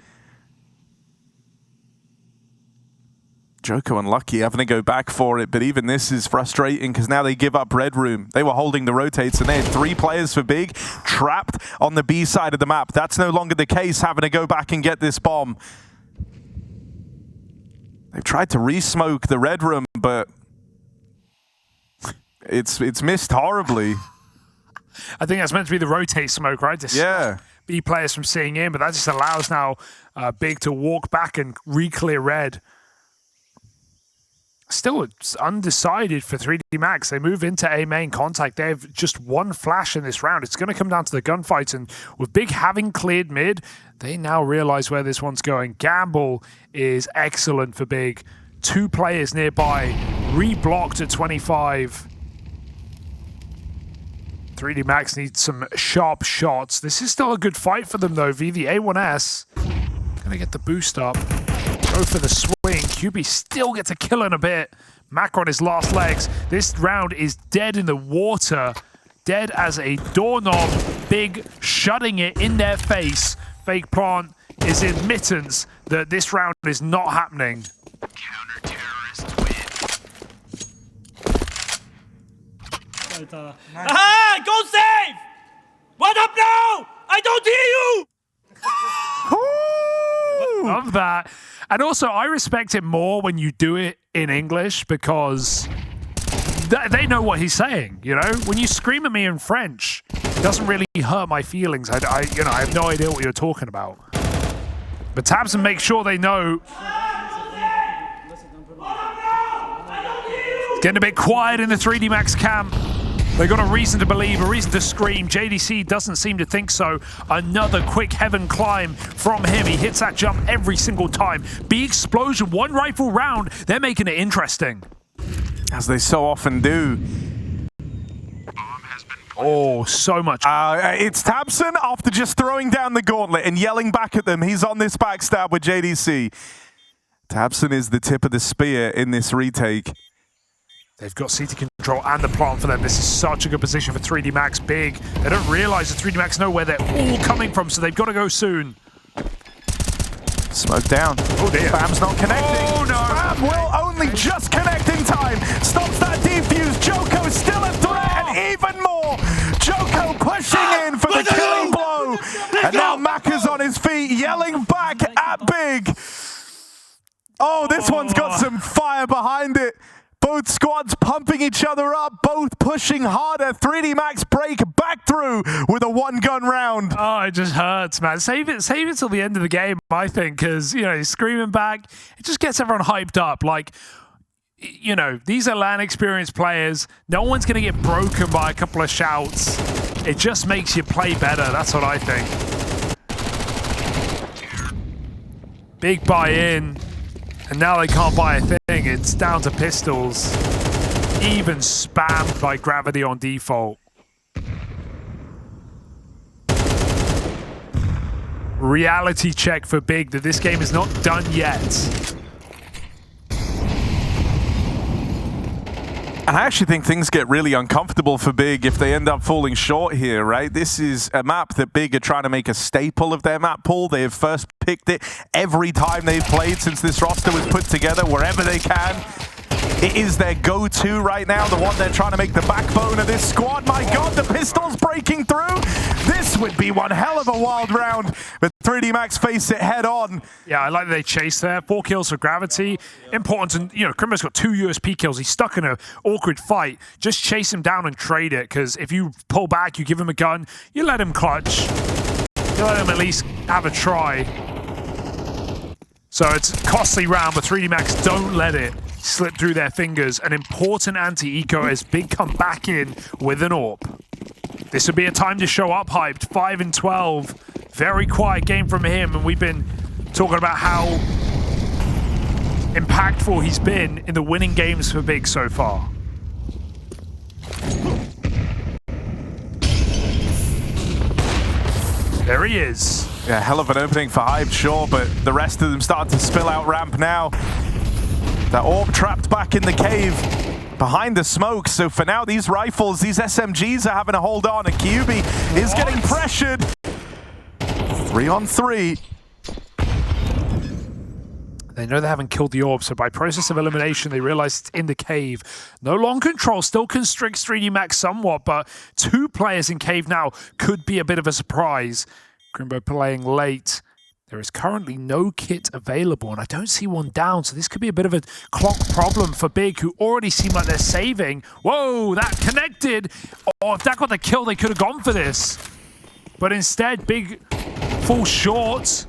Joko unlucky having to go back for it, but even this is frustrating because now they give up red room. They were holding the rotates and they had 3 players for Big trapped on the B side of the map. That's no longer the case, having to go back and get this bomb. They've tried to re-smoke the red room, but it's missed horribly.
I think that's meant to be the rotate smoke, right? To stop B players from seeing in, but that just allows now Big to walk back and re-clear red. Still, it's undecided for 3D Max. They move into A main contact. They have just 1 flash in this round. It's going to come down to the gunfights, and with Big having cleared mid, they now realize where this one's going. Gamble is excellent for Big. 2 players nearby, re-blocked at 25. 3D Max needs some sharp shots. This is still a good fight for them, though. V, the A1S, going to get the boost up. Go for the swing. QB still gets a kill in a bit. Maka on his last legs. This round is dead in the water. Dead as a doorknob. Big shutting it in their face. Fake Plant is in mittens that this round is not happening.
Counter-terrorist win.
Ah, go save! What up now? I don't hear you!
Love that. And also, I respect it more when you do it in English because they know what he's saying, you know? When you scream at me in French, it doesn't really hurt my feelings. I have no idea what you're talking about. But Tabson makes sure they know. It's getting a bit quiet in the 3D Max camp. They got a reason to believe, a reason to scream. JDC doesn't seem to think so. Another quick heaven climb from him. He hits that jump every single time. Big explosion, 1 rifle round. They're making it interesting.
As they so often do.
Oh, so much.
It's Tabson after just throwing down the gauntlet and yelling back at them. He's on this backstab with JDC. Tabson is the tip of the spear in this retake.
They've got CT control and the plant for them. This is such a good position for 3D Max. Big. They don't realize that 3D Max know where they're all coming from, so they've got to go soon.
Smoke down.
Oh dear.
Bam's not connecting.
Oh no.
Bam will only just connect in time. Stops that defuse. Joko still a threat and even more. Joko pushing in for the killing blow. And now Maka's on his feet yelling back at Big. Oh, this one's got some fire behind it. Both squads pumping each other up, both pushing harder. 3D Max break back through with a 1-gun round.
Oh, it just hurts, man. Save it till the end of the game, I think, because, you know, he's screaming back. It just gets everyone hyped up. Like, you know, these are LAN experienced players. No one's going to get broken by a couple of shouts. It just makes you play better. That's what I think. Big buy-in. And now they can't buy a thing. It's down to pistols. Even spammed by Gravity on default. Reality check for Big that this game is not done yet.
And I actually think things get really uncomfortable for Big if they end up falling short here, right? This is a map that Big are trying to make a staple of their map pool. They have first picked it every time they've played since this roster was put together, wherever they can. It is their go-to right now, the one they're trying to make the backbone of this squad. My God, the pistol's breaking through. This would be one hell of a wild round, but 3D Max face it head on.
Yeah, I like that they chase there. 4 kills for Gravity. Important, and you know, Crimbo's got 2 USP kills. He's stuck in an awkward fight. Just chase him down and trade it, because if you pull back, you give him a gun, you let him clutch. You let him at least have a try. So it's a costly round, but 3D Max don't let it slip through their fingers. An important anti-eco as Big come back in with an AWP. This would be a time to show up hyped. 5 and 12. Very quiet game from him, and we've been talking about how impactful he's been in the winning games for Big so far. There he is.
Yeah, hell of an opening for Hyped, sure, but the rest of them starting to spill out ramp now. That AWP trapped back in the cave behind the smoke. So for now, these rifles, these SMGs are having to hold on, and QB is getting pressured. 3 on 3.
They know they haven't killed the orb, so by process of elimination, they realize it's in the cave. No long control, still constricts 3D Max somewhat, but 2 players in cave now could be a bit of a surprise. Crimbo playing late. There is currently no kit available, and I don't see one down, so this could be a bit of a clock problem for Big, who already seem like they're saving. Whoa, that connected! Oh, if that got the kill, they could have gone for this. But instead, Big falls short.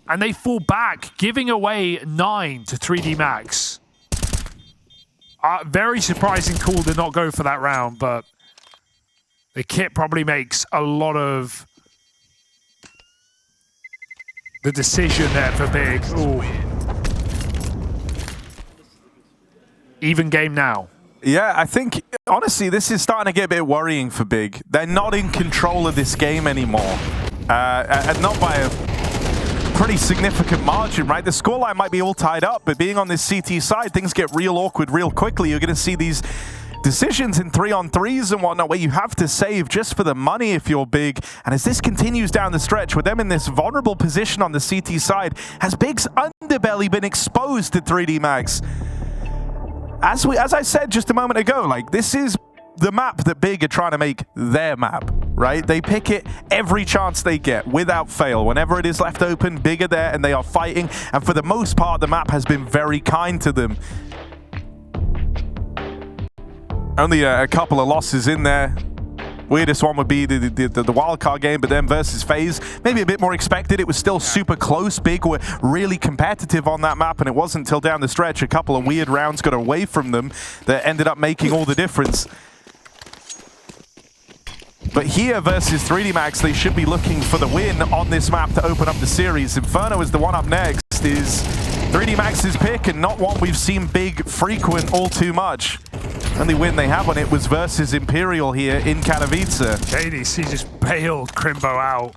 And they fall back, giving away 9 to 3D Max. Very surprising call to not go for that round, but the kit probably makes a lot of the decision there for Big. Ooh. Even game now.
Yeah, I think, honestly, this is starting to get a bit worrying for Big. They're not in control of this game anymore. And not by a pretty significant margin, right? The scoreline might be all tied up, but being on this CT side, things get real awkward real quickly. You're going to see these decisions in 3-on-3s and whatnot where you have to save just for the money if you're Big. And as this continues down the stretch with them in this vulnerable position on the CT side, has Big's underbelly been exposed to 3D Max? As I said just a moment ago, like, this is the map that Big are trying to make their map, right? They pick it every chance they get, without fail. Whenever it is left open, Big are there and they are fighting. And for the most part, the map has been very kind to them. Only a couple of losses in there. Weirdest one would be the wildcard game, but then versus FaZe, maybe a bit more expected. It was still super close. Big were really competitive on that map, and it wasn't until down the stretch a couple of weird rounds got away from them that ended up making all the difference. But here versus 3D Max, they should be looking for the win on this map to open up the series. Inferno is the one up next, is 3D Max's pick, and not one we've seen Big frequent all too much. Only win they have on it was versus Imperial here in Katowice.
JDC just bailed Crimbo out.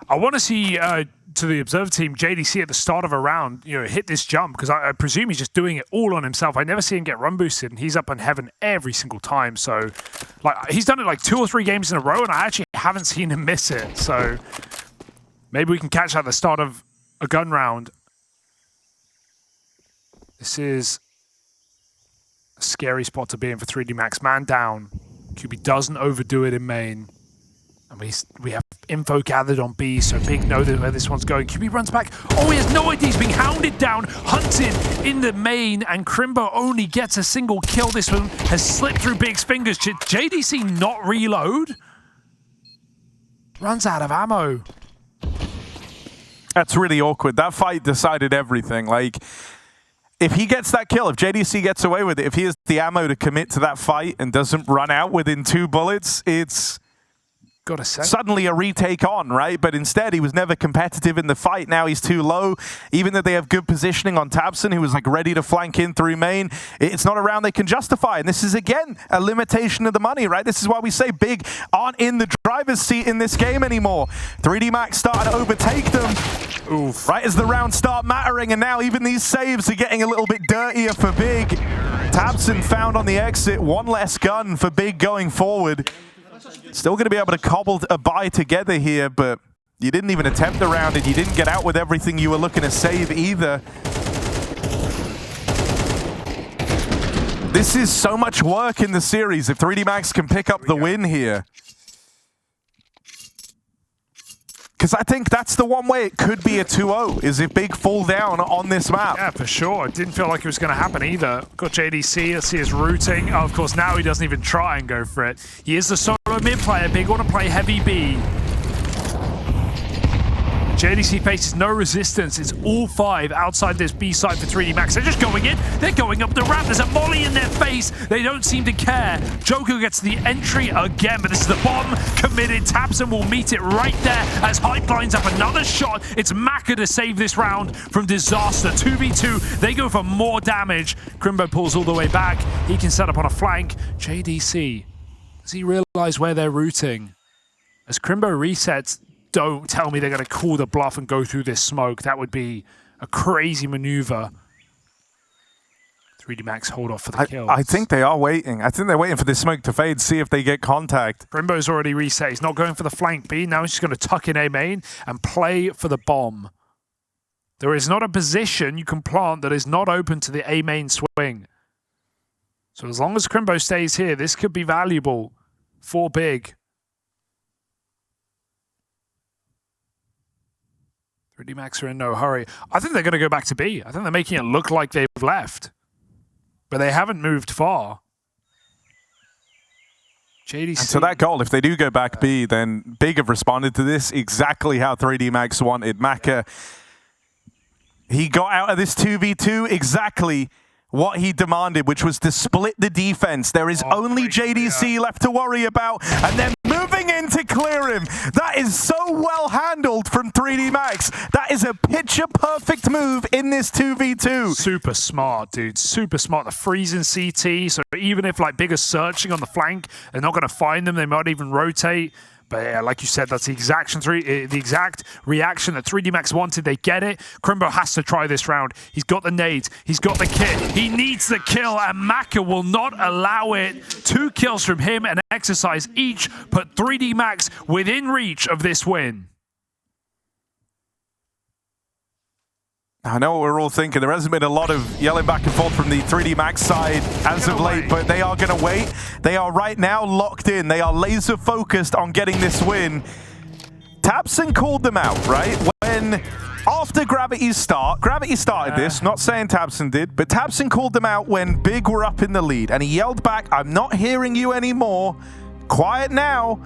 I want to see, to the Observer team, JDC at the start of a round, hit this jump, because I presume he's just doing it all on himself. I never see him get run boosted, and he's up in heaven every single time. So, like, he's done it like 2 or 3 games in a row, and I actually haven't seen him miss it. So, maybe we can catch that at the start of a gun round. This is a scary spot to be in for 3D Max. Man down. QB doesn't overdo it in main. And we have info gathered on B, so Big know where this one's going. QB runs back. Oh, he has no idea. He's being hounded down, hunted in the main, and Crimbo only gets a single kill. This one has slipped through Big's fingers. JDC not reload? Runs out of ammo.
That's really awkward. That fight decided everything. Like, if he gets that kill, if JDC gets away with it, if he has the ammo to commit to that fight and doesn't run out within 2 bullets, it's suddenly a retake on, right? But instead, he was never competitive in the fight. Now he's too low. Even though they have good positioning on Tabson, who was like ready to flank in through main, it's not a round they can justify. And this is, again, a limitation of the money, right? This is why we say Big aren't in the driver's seat in this game anymore. 3D Max starting to overtake them.
Oof.
Right as the rounds start mattering, and now even these saves are getting a little bit dirtier for Big. Tabson found on the exit, 1 less gun for Big going forward. Still going to be able to cobble a buy together here, but you didn't even attempt the round, and you didn't get out with everything you were looking to save either. This is so much work in the series if 3D Max can pick up the win here. Because I think that's the one way it could be a 2-0, is if Big fall down on this map.
Yeah, for sure. It didn't feel like it was going to happen either. Got JDC, let's see his routing. Oh, of course, now he doesn't even try and go for it. He is the solo mid player. Big want to play heavy B. JDC faces no resistance. It's all 5 outside this B side for 3D Max. They're just going in. They're going up the ramp. There's a molly in their face. They don't seem to care. Joker gets the entry again, but this is the bomb committed. Tabson will meet it right there as Hype lines up another shot. It's Maka to save this round from disaster. 2v2. They go for more damage. Crimbo pulls all the way back. He can set up on a flank. JDC, does he realize where they're rooting? As Crimbo resets, don't tell me they're going to call the bluff and go through this smoke. That would be a crazy maneuver. 3D Max hold off for the kills.
I think they are waiting. I think they're waiting for this smoke to fade, see if they get contact.
Crimbo's already reset. He's not going for the flank B. Now he's just going to tuck in A main and play for the bomb. There is not a position you can plant that is not open to the A main swing. So as long as Crimbo stays here, this could be valuable for Big. 3D Max are in no hurry. I think they're going to go back to B. I think they're making it look like they've left. But they haven't moved far. JDC.
And to that goal, if they do go back B, then Big have responded to this exactly how 3D Max wanted. Maka, he got out of this 2v2 exactly what he demanded, which was to split the defense. There is only JDC left to worry about, and then moving in to clear him. That is so well handled from 3D Max. That is a picture-perfect move in this 2v2.
Super smart, dude. Super smart. The freezing CT, so even if like Big are searching on the flank, they're not going to find them. They might even rotate. But yeah, like you said, that's the exact reaction that 3D Max wanted. They get it. Crimbo has to try this round. He's got the nades. He's got the kit. He needs the kill, and Maka will not allow it. 2 kills from him and Exercise each put 3D Max within reach of this win.
I know what we're all thinking. There hasn't been a lot of yelling back and forth from the 3D Max side as of late, but they are going to wait. They are right now locked in. They are laser focused on getting this win. Tabson called them out, right? When after Gravity started this, not saying Tabson did, but Tabson called them out when Big were up in the lead, and he yelled back, "I'm not hearing you anymore. Quiet now."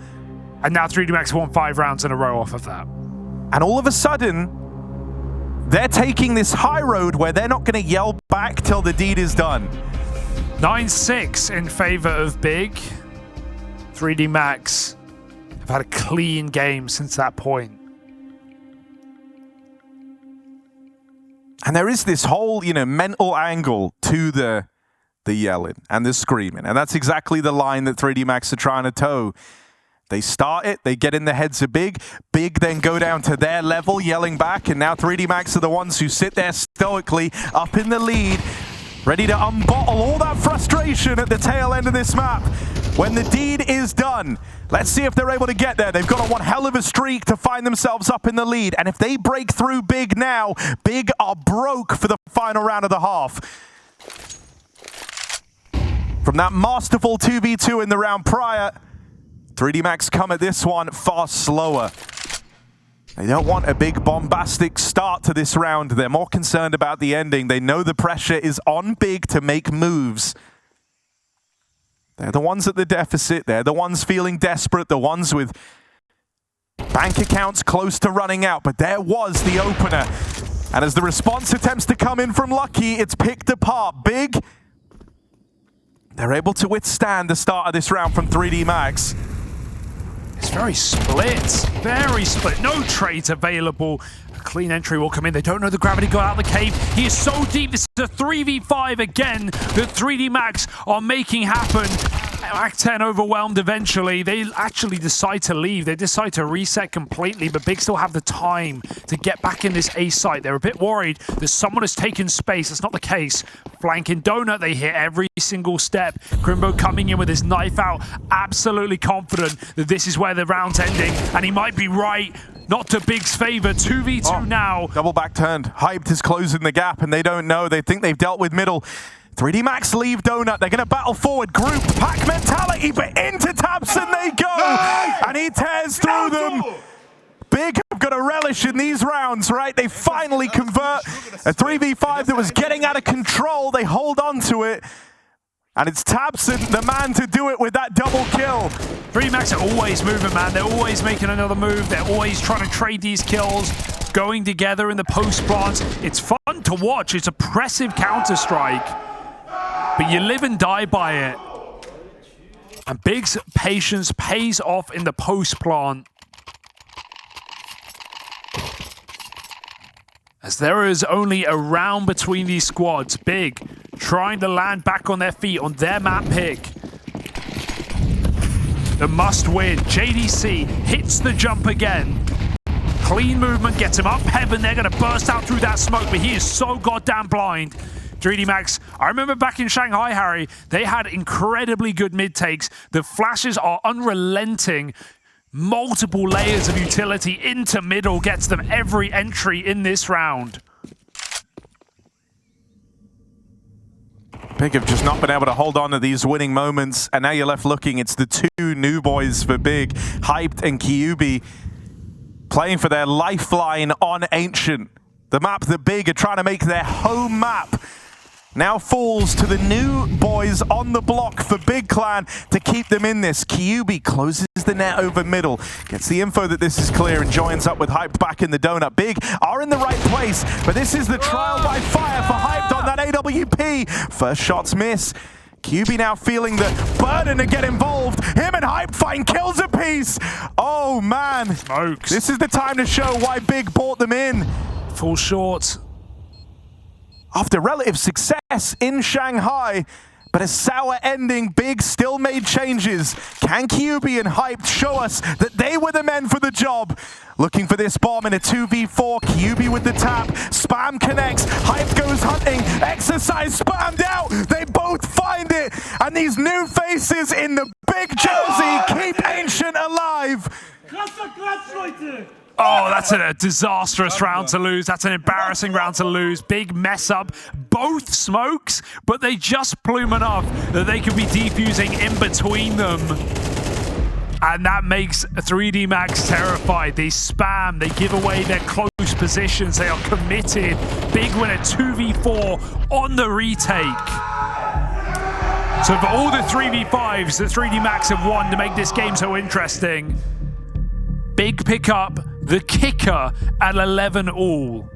And now 3D Max won 5 rounds in a row off of that.
And all of a sudden, they're taking this high road where they're not going to yell back till the deed is done.
9-6 in favor of Big. 3D Max have had a clean game since that point.
And there is this whole, mental angle to the yelling and the screaming. And that's exactly the line that 3D Max are trying to toe. They start it, they get in the heads of Big. Big then go down to their level, yelling back, and now 3D Max are the ones who sit there stoically up in the lead, ready to unbottle all that frustration at the tail end of this map. When the deed is done, let's see if they're able to get there. They've got on one hell of a streak to find themselves up in the lead, and if they break through Big now, Big are broke for the final round of the half. From that masterful 2v2 in the round prior, 3D Max come at this one far slower. They don't want a big bombastic start to this round. They're more concerned about the ending. They know the pressure is on Big to make moves. They're the ones at the deficit. They're the ones feeling desperate, the ones with bank accounts close to running out. But there was the opener. And as the response attempts to come in from Lucky, it's picked apart. Big, they're able to withstand the start of this round from 3D Max.
It's very split, no trades available. A clean entry will come in. They don't know the Gravity got out of the cave. He is so deep. This is a 3v5 again that 3D Max are making happen. Act 10 overwhelmed eventually. They actually decide to leave. They decide to reset completely, but Big still have the time to get back in this A site. They're a bit worried that someone has taken space. That's not the case. Flanking Donut, they hit every single step. Crimbo coming in with his knife out, absolutely confident that this is where the round's ending, and he might be right. Not to Big's favor. 2v2 now.
Double back turned. Hyped is closing the gap, and they don't know. They think they've dealt with middle. 3D Max leave Donut. They're going to battle forward. Group pack mentality, but into Tabson they go. And he tears through them. Big have got a relish in these rounds, right? They finally convert a 3v5 that was getting out of control. They hold on to it. And it's Tabson, the man to do it with that double kill.
3D Max are always moving, man. They're always making another move. They're always trying to trade these kills, going together in the post plants. It's fun to watch. It's oppressive Counter-Strike. But you live and die by it. And Big's patience pays off in the post plant. As there is only a round between these squads. Big trying to land back on their feet on their map pick. The must win. JDC hits the jump again. Clean movement gets him up heaven. They're going to burst out through that smoke, but he is so goddamn blind. 3D Max, I remember back in Shanghai, Harry, they had incredibly good mid takes. The flashes are unrelenting. Multiple layers of utility into middle gets them every entry in this round.
Big have just not been able to hold on to these winning moments, and now you're left looking. It's the two new boys for Big, Hyped and Kyubi, playing for their lifeline on Ancient. The map that Big are trying to make their home map now falls to the new boys on the block for Big Clan to keep them in this. Kyubi closes the net over middle, gets the info that this is clear, and joins up with Hyped back in the donut. Big are in the right place, but this is the trial by fire for Hyped on that AWP. First shots miss. Kyubi now feeling the burden to get involved. Him and Hyped find kills apiece. Oh man,
Smokes.
This is the time to show why Big brought them in.
Full short.
After relative success in Shanghai, but a sour ending, Big still made changes. Can Kyubi and Hyped show us that they were the men for the job? Looking for this bomb in a 2v4, Kyubi with the tap, Spam connects, Hyped goes hunting, Exercise spammed out, they both find it, and these new faces in the Big jersey keep Ancient alive.
Krasser Klatsch, Leute!
Oh, that's a disastrous round to lose. That's an embarrassing round to lose. Big mess up. Both smokes, but they just plume enough that they can be defusing in between them. And that makes 3D Max terrified. They spam, they give away their close positions. They are committed. Big win a 2v4 on the retake. So for all the 3v5s that 3D Max have won to make this game so interesting, Big pick up the kicker at 11 all.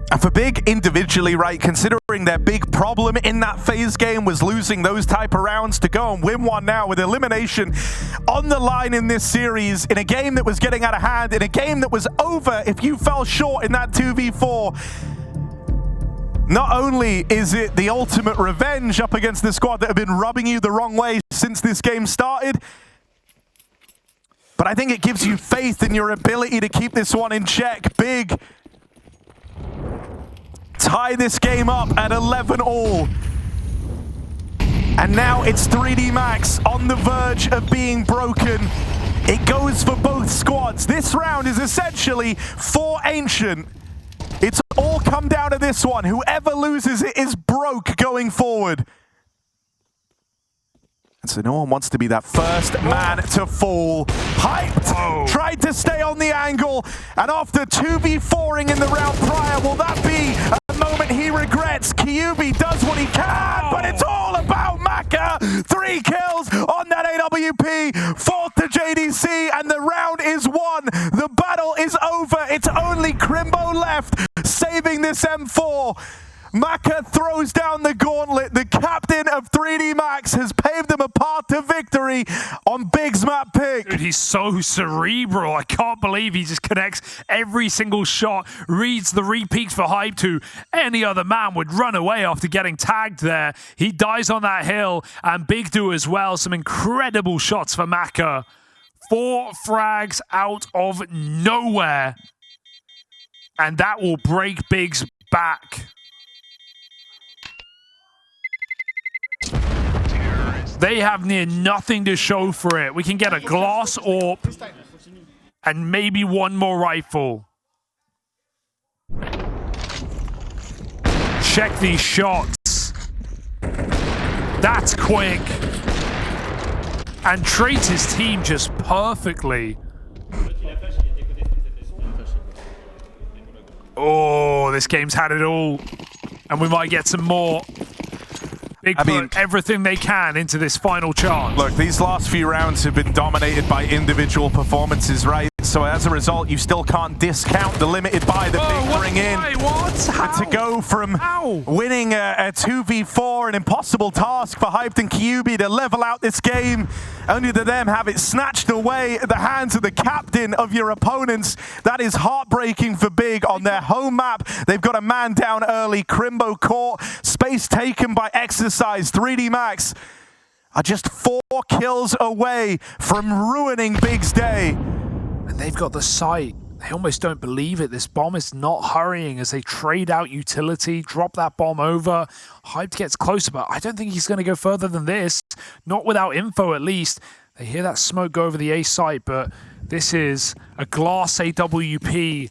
And for Big individually, right, considering their big problem in that phase game was losing those type of rounds, to go and win one now with elimination on the line in this series, in a game that was getting out of hand, in a game that was over if you fell short in that 2v4. Not only is it the ultimate revenge up against the squad that have been rubbing you the wrong way since this game started, but I think it gives you faith in your ability to keep this one in check. Big tie this game up at 11 all. And now it's 3D Max on the verge of being broken. It goes for both squads. This round is essentially for Ancient. It's all come down to this one. Whoever loses it is broke going forward. And so no one wants to be that first man to fall. Hyped, tried to stay on the angle, and after 2v4ing in the round prior, will that be a moment he regrets? Kyubi does what he can, but it's all about Maka. 3 kills on that AWP, 4th to JDC, and the round is won. The battle is over. It's only Crimbo left, saving this M4. Maka throws down the gauntlet. The captain of 3D Max has paved them a path to victory on Big's map pick.
Dude, he's so cerebral. I can't believe he just connects every single shot, reads the repeats for Hype to any other man would run away after getting tagged there. He dies on that hill, and Big do as well. Some incredible shots for Maka. 4 frags out of nowhere. And that will break Big's back. They have near nothing to show for it. We can get a glass orb and maybe one more rifle. Check these shots. That's quick. And treats his team just perfectly. Oh, this game's had it all. And we might get some more. Big put everything they can into this final chance.
Look, these last few rounds have been dominated by individual performances, right? So as a result, you still can't discount the limited buy that Big bring in.
What? How?
To go from winning a 2v4, an impossible task for Hyped and Kyubi to level out this game, only to them have it snatched away at the hands of the captain of your opponents. That is heartbreaking for Big on their home map. They've got a man down early, Crimbo caught, space taken by Exercise. 3D Max are just 4 kills away from ruining Big's day.
And they've got the sight. They almost don't believe it. This bomb is not hurrying as they trade out utility, drop that bomb over. Hyped gets closer, but I don't think he's going to go further than this. Not without info, at least. They hear that smoke go over the A site, but this is a glass AWP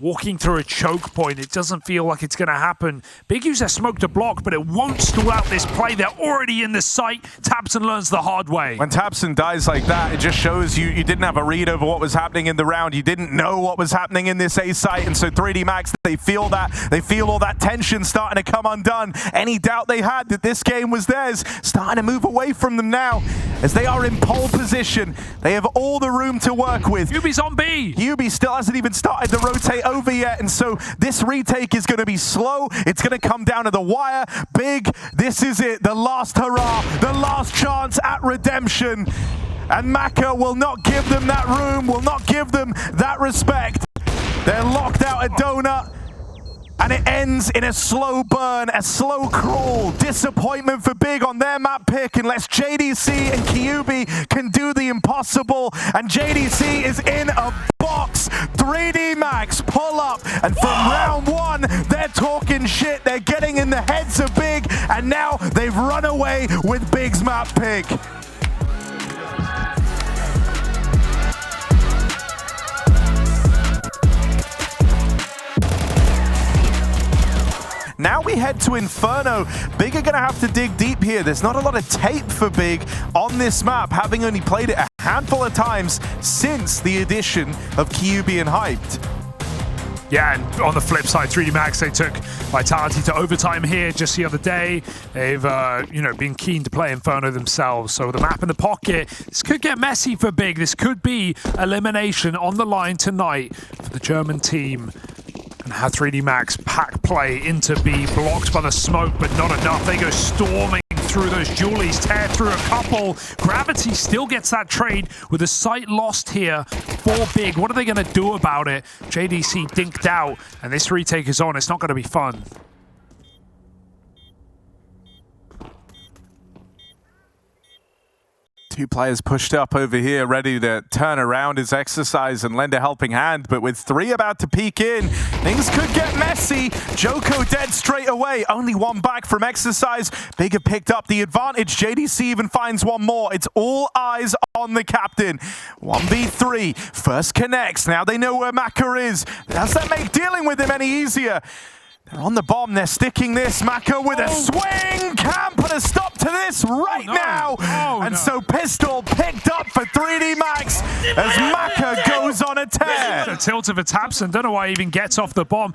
walking through a choke point. It doesn't feel like it's going to happen. Big use their smoke to block, but it won't stall out this play. They're already in the site. tabseN learns the hard way.
When tabseN dies like that, it just shows you didn't have a read over what was happening in the round. You didn't know what was happening in this A site, and so 3D Max, they feel that. They feel all that tension starting to come undone. Any doubt they had that this game was theirs, starting to move away from them now. As they are in pole position, they have all the room to work with.
Yubi's on B.
Yubi still hasn't even started to rotate over yet, and so this retake is going to be slow. It's going to come down to the wire. Big, this is it. The last hurrah, the last chance at redemption. And Maka will not give them that room, will not give them that respect. They're locked out at Donut. And it ends in a slow burn, a slow crawl. Disappointment for Big on their map pick unless JDC and Kyubi can do the impossible. And JDC is in a box. 3D Max pull up. And from round one, they're talking shit. They're getting in the heads of Big. And now they've run away with Big's map pick. Now we head to Inferno. Big are going to have to dig deep here. There's not a lot of tape for Big on this map, having only played it a handful of times since the addition of Kyubi and Hyped.
Yeah, and on the flip side, 3D Max, they took Vitality to overtime here just the other day. They've, been keen to play Inferno themselves. So with the map in the pocket, this could get messy for Big. This could be elimination on the line tonight for the German team. And how 3D Max pack play into B, blocked by the smoke, but not enough. They go storming through those Julies, tear through a couple. Gravity still gets that trade with the site lost here for Big. What are they going to do about it? JDC dinked out, and this retake is on. It's not going to be fun.
Two players pushed up over here, ready to turn around his exercise and lend a helping hand. But with three about to peek in, things could get messy. Joko dead straight away. Only one back from exercise. Big have picked up the advantage. JDC even finds one more. It's all eyes on the captain. 1v3. First connects. Now they know where Maka is. Does that make dealing with him any easier? They're on the bomb, they're sticking this. Maka with a swing! Can't put a stop to this now! So Pistol picked up for 3D Max as Maka goes on a tear.
The tilt of a tabseN. Don't know why he even gets off the bomb.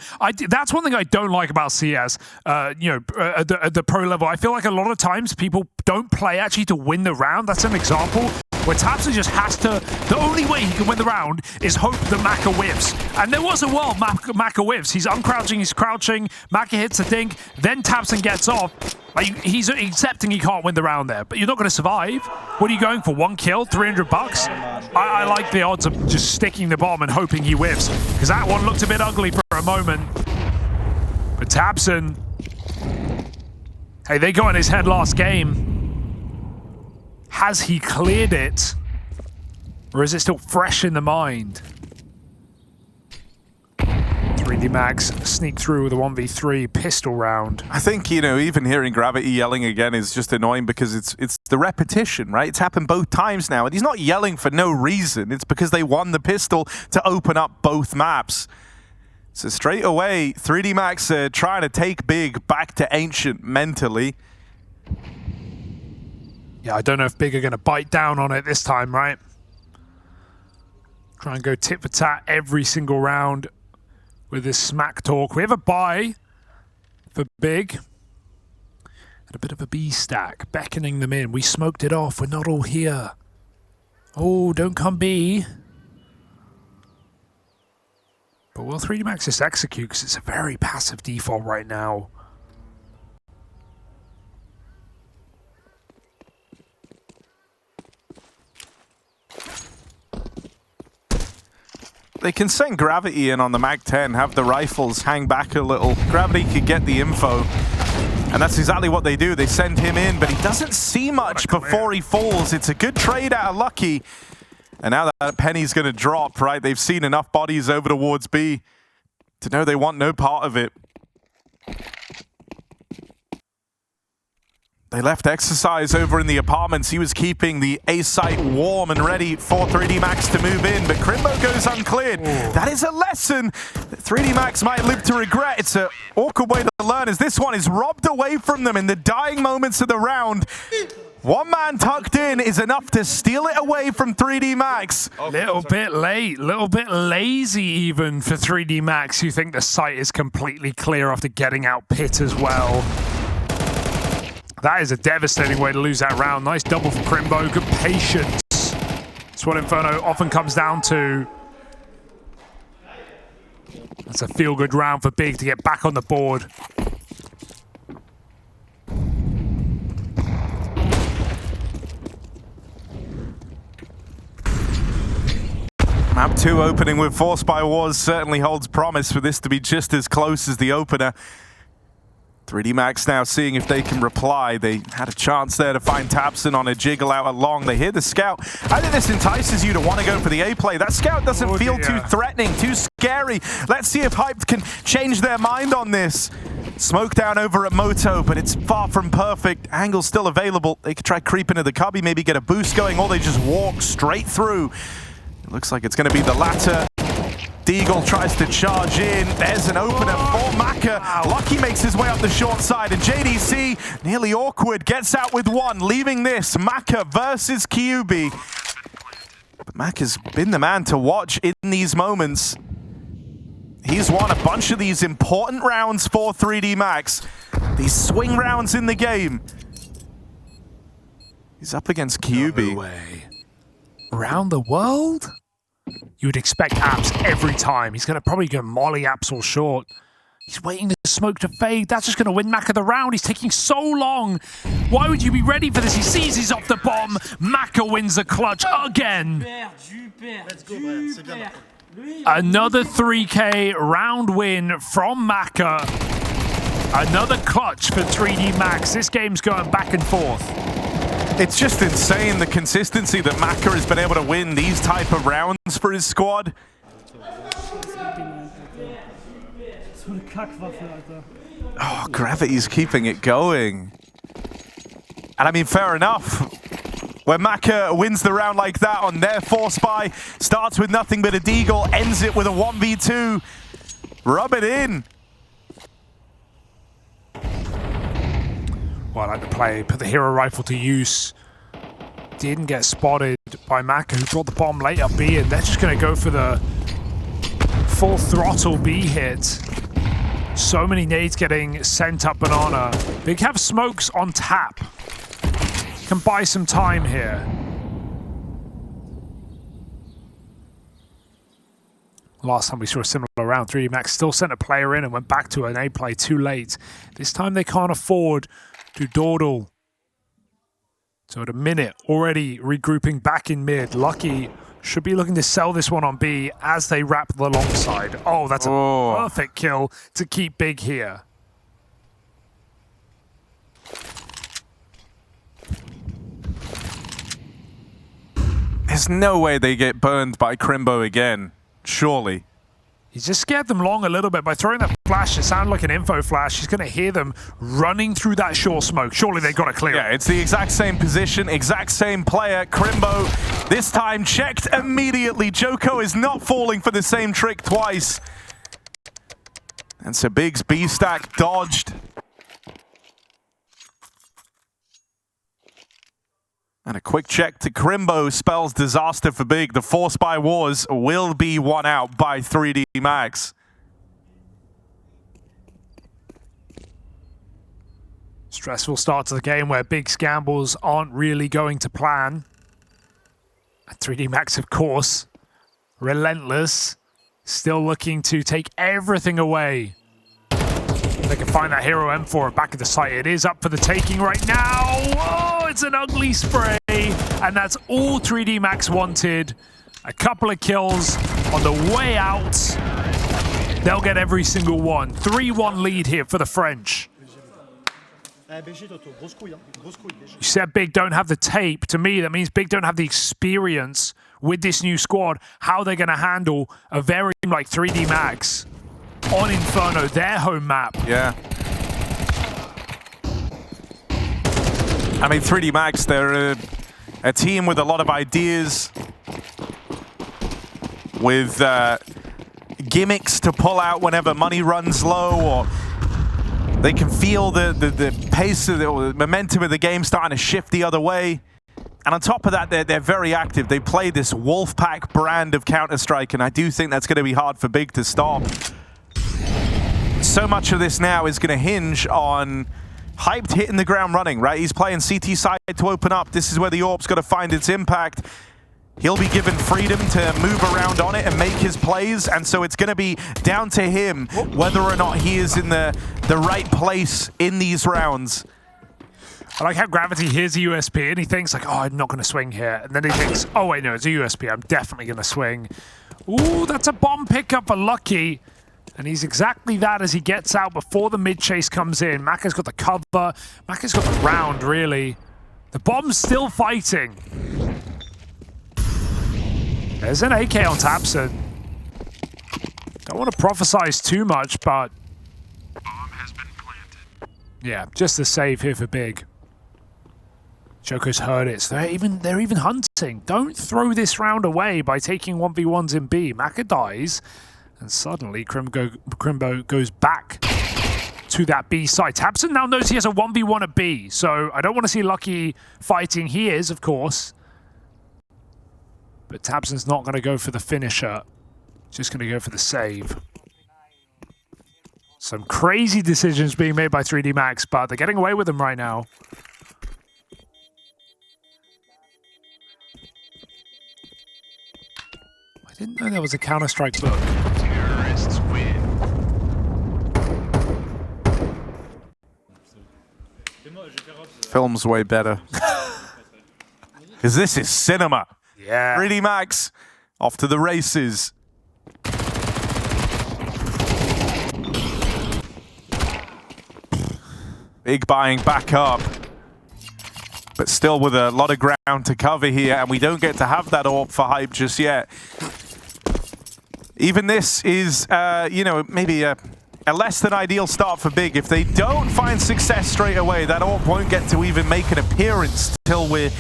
That's one thing I don't like about CS, at the pro level. I feel like a lot of times people don't play actually to win the round. That's an example where tabseN just has to, the only way he can win the round is hope that Maka whiffs. And there was a world Maka whiffs. He's uncrouching, he's crouching, Maka hits a dink, then tabseN gets off. Like, he's accepting he can't win the round there, but you're not going to survive. What are you going for, 1 kill, 300 bucks? I like the odds of just sticking the bomb and hoping he whiffs, because that one looked a bit ugly for a moment. But tabseN, hey, they got in his head last game. Has he cleared it? Or is it still fresh in the mind? 3D Max sneak through with a 1v3 pistol round.
I think, even hearing Gravity yelling again is just annoying because it's the repetition, right? It's happened both times now, and he's not yelling for no reason. It's because they won the pistol to open up both maps. So straight away, 3D Max trying to take Big back to Ancient mentally.
Yeah, I don't know if Big are going to bite down on it this time, right? Try and go tit for tat every single round with this smack talk. We have a buy for Big. And a bit of a B stack, beckoning them in. We smoked it off. We're not all here. Oh, don't come B. But will 3D Max just execute? Because it's a very passive default right now.
They can send Gravity in on the Mag-10, have the rifles hang back a little. Gravity could get the info, and that's exactly what they do. They send him in, but he doesn't see much before he falls. It's a good trade out of Lucky. And now that penny's going to drop, right? They've seen enough bodies over towards B to know they want no part of it. They left exercise over in the apartments. He was keeping the A site warm and ready for 3D Max to move in, but Crimbo goes uncleared. Ooh. That is a lesson that 3D Max might live to regret. It's an awkward way to learn as this one is robbed away from them in the dying moments of the round. One man tucked in is enough to steal it away from 3D Max.
Little bit late, little bit lazy even for 3D Max. You think the site is completely clear after getting out pit as well. That is a devastating way to lose that round. Nice double for Crimbo. Good patience. That's what Inferno often comes down to. That's a feel-good round for Big to get back on the board.
Map 2 opening with Force by Wars certainly holds promise for this to be just as close as the opener. 3D Max now seeing if they can reply. They had a chance there to find Tabson on a jiggle out along. They hear the scout. I think this entices you to want to go for the A play. That scout doesn't feel too threatening, too scary. Let's see if Hyped can change their mind on this. Smoke down over at Moto, but it's far from perfect. Angle's still available. They could try creeping into the cubby, maybe get a boost going, or they just walk straight through. It looks like it's going to be the latter. Deagle tries to charge in. There's an opener for Maka. Lucky makes his way up the short side, and JDC, nearly awkward, gets out with one, leaving this Maka versus Kyubi. But Maka's been the man to watch in these moments. He's won a bunch of these important rounds for 3D Max. These swing rounds in the game. He's up against Kyubi.
No way. Around the world? You would expect Apps every time. He's going to probably go molly Apps all short. He's waiting the smoke to fade. That's just going to win Maka the round. He's taking so long. Why would you be ready for this? He sees he's off the bomb. Maka wins the clutch again. Another 3K round win from Maka. Another clutch for 3D Max. This game's going back and forth.
It's just insane the consistency that Maka has been able to win these type of rounds for his squad. Oh, Gravity's keeping it going. And I mean, fair enough. When Maka wins the round like that on their Force Buy, starts with nothing but a Deagle, ends it with a 1v2. Rub it in.
Well, I like the play, put the hero rifle to use. Didn't get spotted by Maka, who brought the bomb late up B, and they're just going to go for the full throttle B hit. So many nades getting sent up Banana. Big have smokes on tap. Can buy some time here. Last time we saw a similar round, 3D Max still sent a player in and went back to an A play too late. This time they can't afford to dawdle. So at a minute, already regrouping back in mid. Lucky should be looking to sell this one on B as they wrap the long side. Oh, that's a perfect kill to keep Big here.
There's no way they get burned by Crimbo again. Surely.
He's just scared them long a little bit by throwing that flash. It sounded like an info flash. He's going to hear them running through that short smoke. Surely they've got to clear.
Yeah, it's the exact same position, exact same player. Crimbo, this time checked immediately. Joko is not falling for the same trick twice. And so Big's B-stack dodged. And a quick check to Crimbo spells disaster for Big. The Force by Wars will be won out by 3D Max.
Stressful start to the game where Big's gambles aren't really going to plan. And 3D Max, of course, relentless. Still looking to take everything away. They can find that hero M4 back at the site. It is up for the taking right now. Oh, it's an ugly spray. And that's all 3D Max wanted. A couple of kills on the way out. They'll get every single one. 3-1 lead here for the French. You said Big don't have the tape. To me, that means Big don't have the experience with this new squad. How they're going to handle a very like 3D Max on Inferno, their home map.
Yeah. I mean, 3D Max, they're a team with a lot of ideas, with gimmicks to pull out whenever money runs low, or they can feel the pace of the momentum of the game starting to shift the other way. And on top of that, they're very active. They play this Wolfpack brand of Counter-Strike, and I do think that's going to be hard for Big to stop. So much of this now is going to hinge on Hyped hitting the ground running, right? He's playing CT side to open up. This is where the AWP's got to find its impact. He'll be given freedom to move around on it and make his plays, and so it's going to be down to him whether or not he is in the right place in these rounds.
I like how Gravity hears a USP and he thinks like, oh, I'm not going to swing here. And then he thinks, oh wait, no, it's a USP. I'm definitely going to swing. Ooh, that's a bomb pickup for Lucky. And he's exactly that as he gets out before the mid chase comes in. Maka's got the cover. Maka's got the round, really. The bomb's still fighting. There's an AK on Tabson. Don't want to prophesize too much, but
Bomb has been planted.
yeah, just a save here for Big. Joko's heard it, so they're even hunting. Don't throw this round away by taking 1v1s in B. Maka dies, and suddenly Crimbo goes back to that B side. Tabson now knows he has a 1v1 at B, so I don't want to see Lucky fighting. He is, of course. But Tabson's not going to go for the finisher. Just going to go for the save. Some crazy decisions being made by 3D Max, but they're getting away with them right now. I didn't know there was a Counter-Strike book.
Terrorists win.
Film's way better. Because this is cinema.
Yeah.
3D Max, off to the races. Big buying back up. But still with a lot of ground to cover here, and we don't get to have that AWP for Hype just yet. Even this is, you know, maybe a less than ideal start for Big. If they don't find success straight away, that AWP won't get to even make an appearance till we're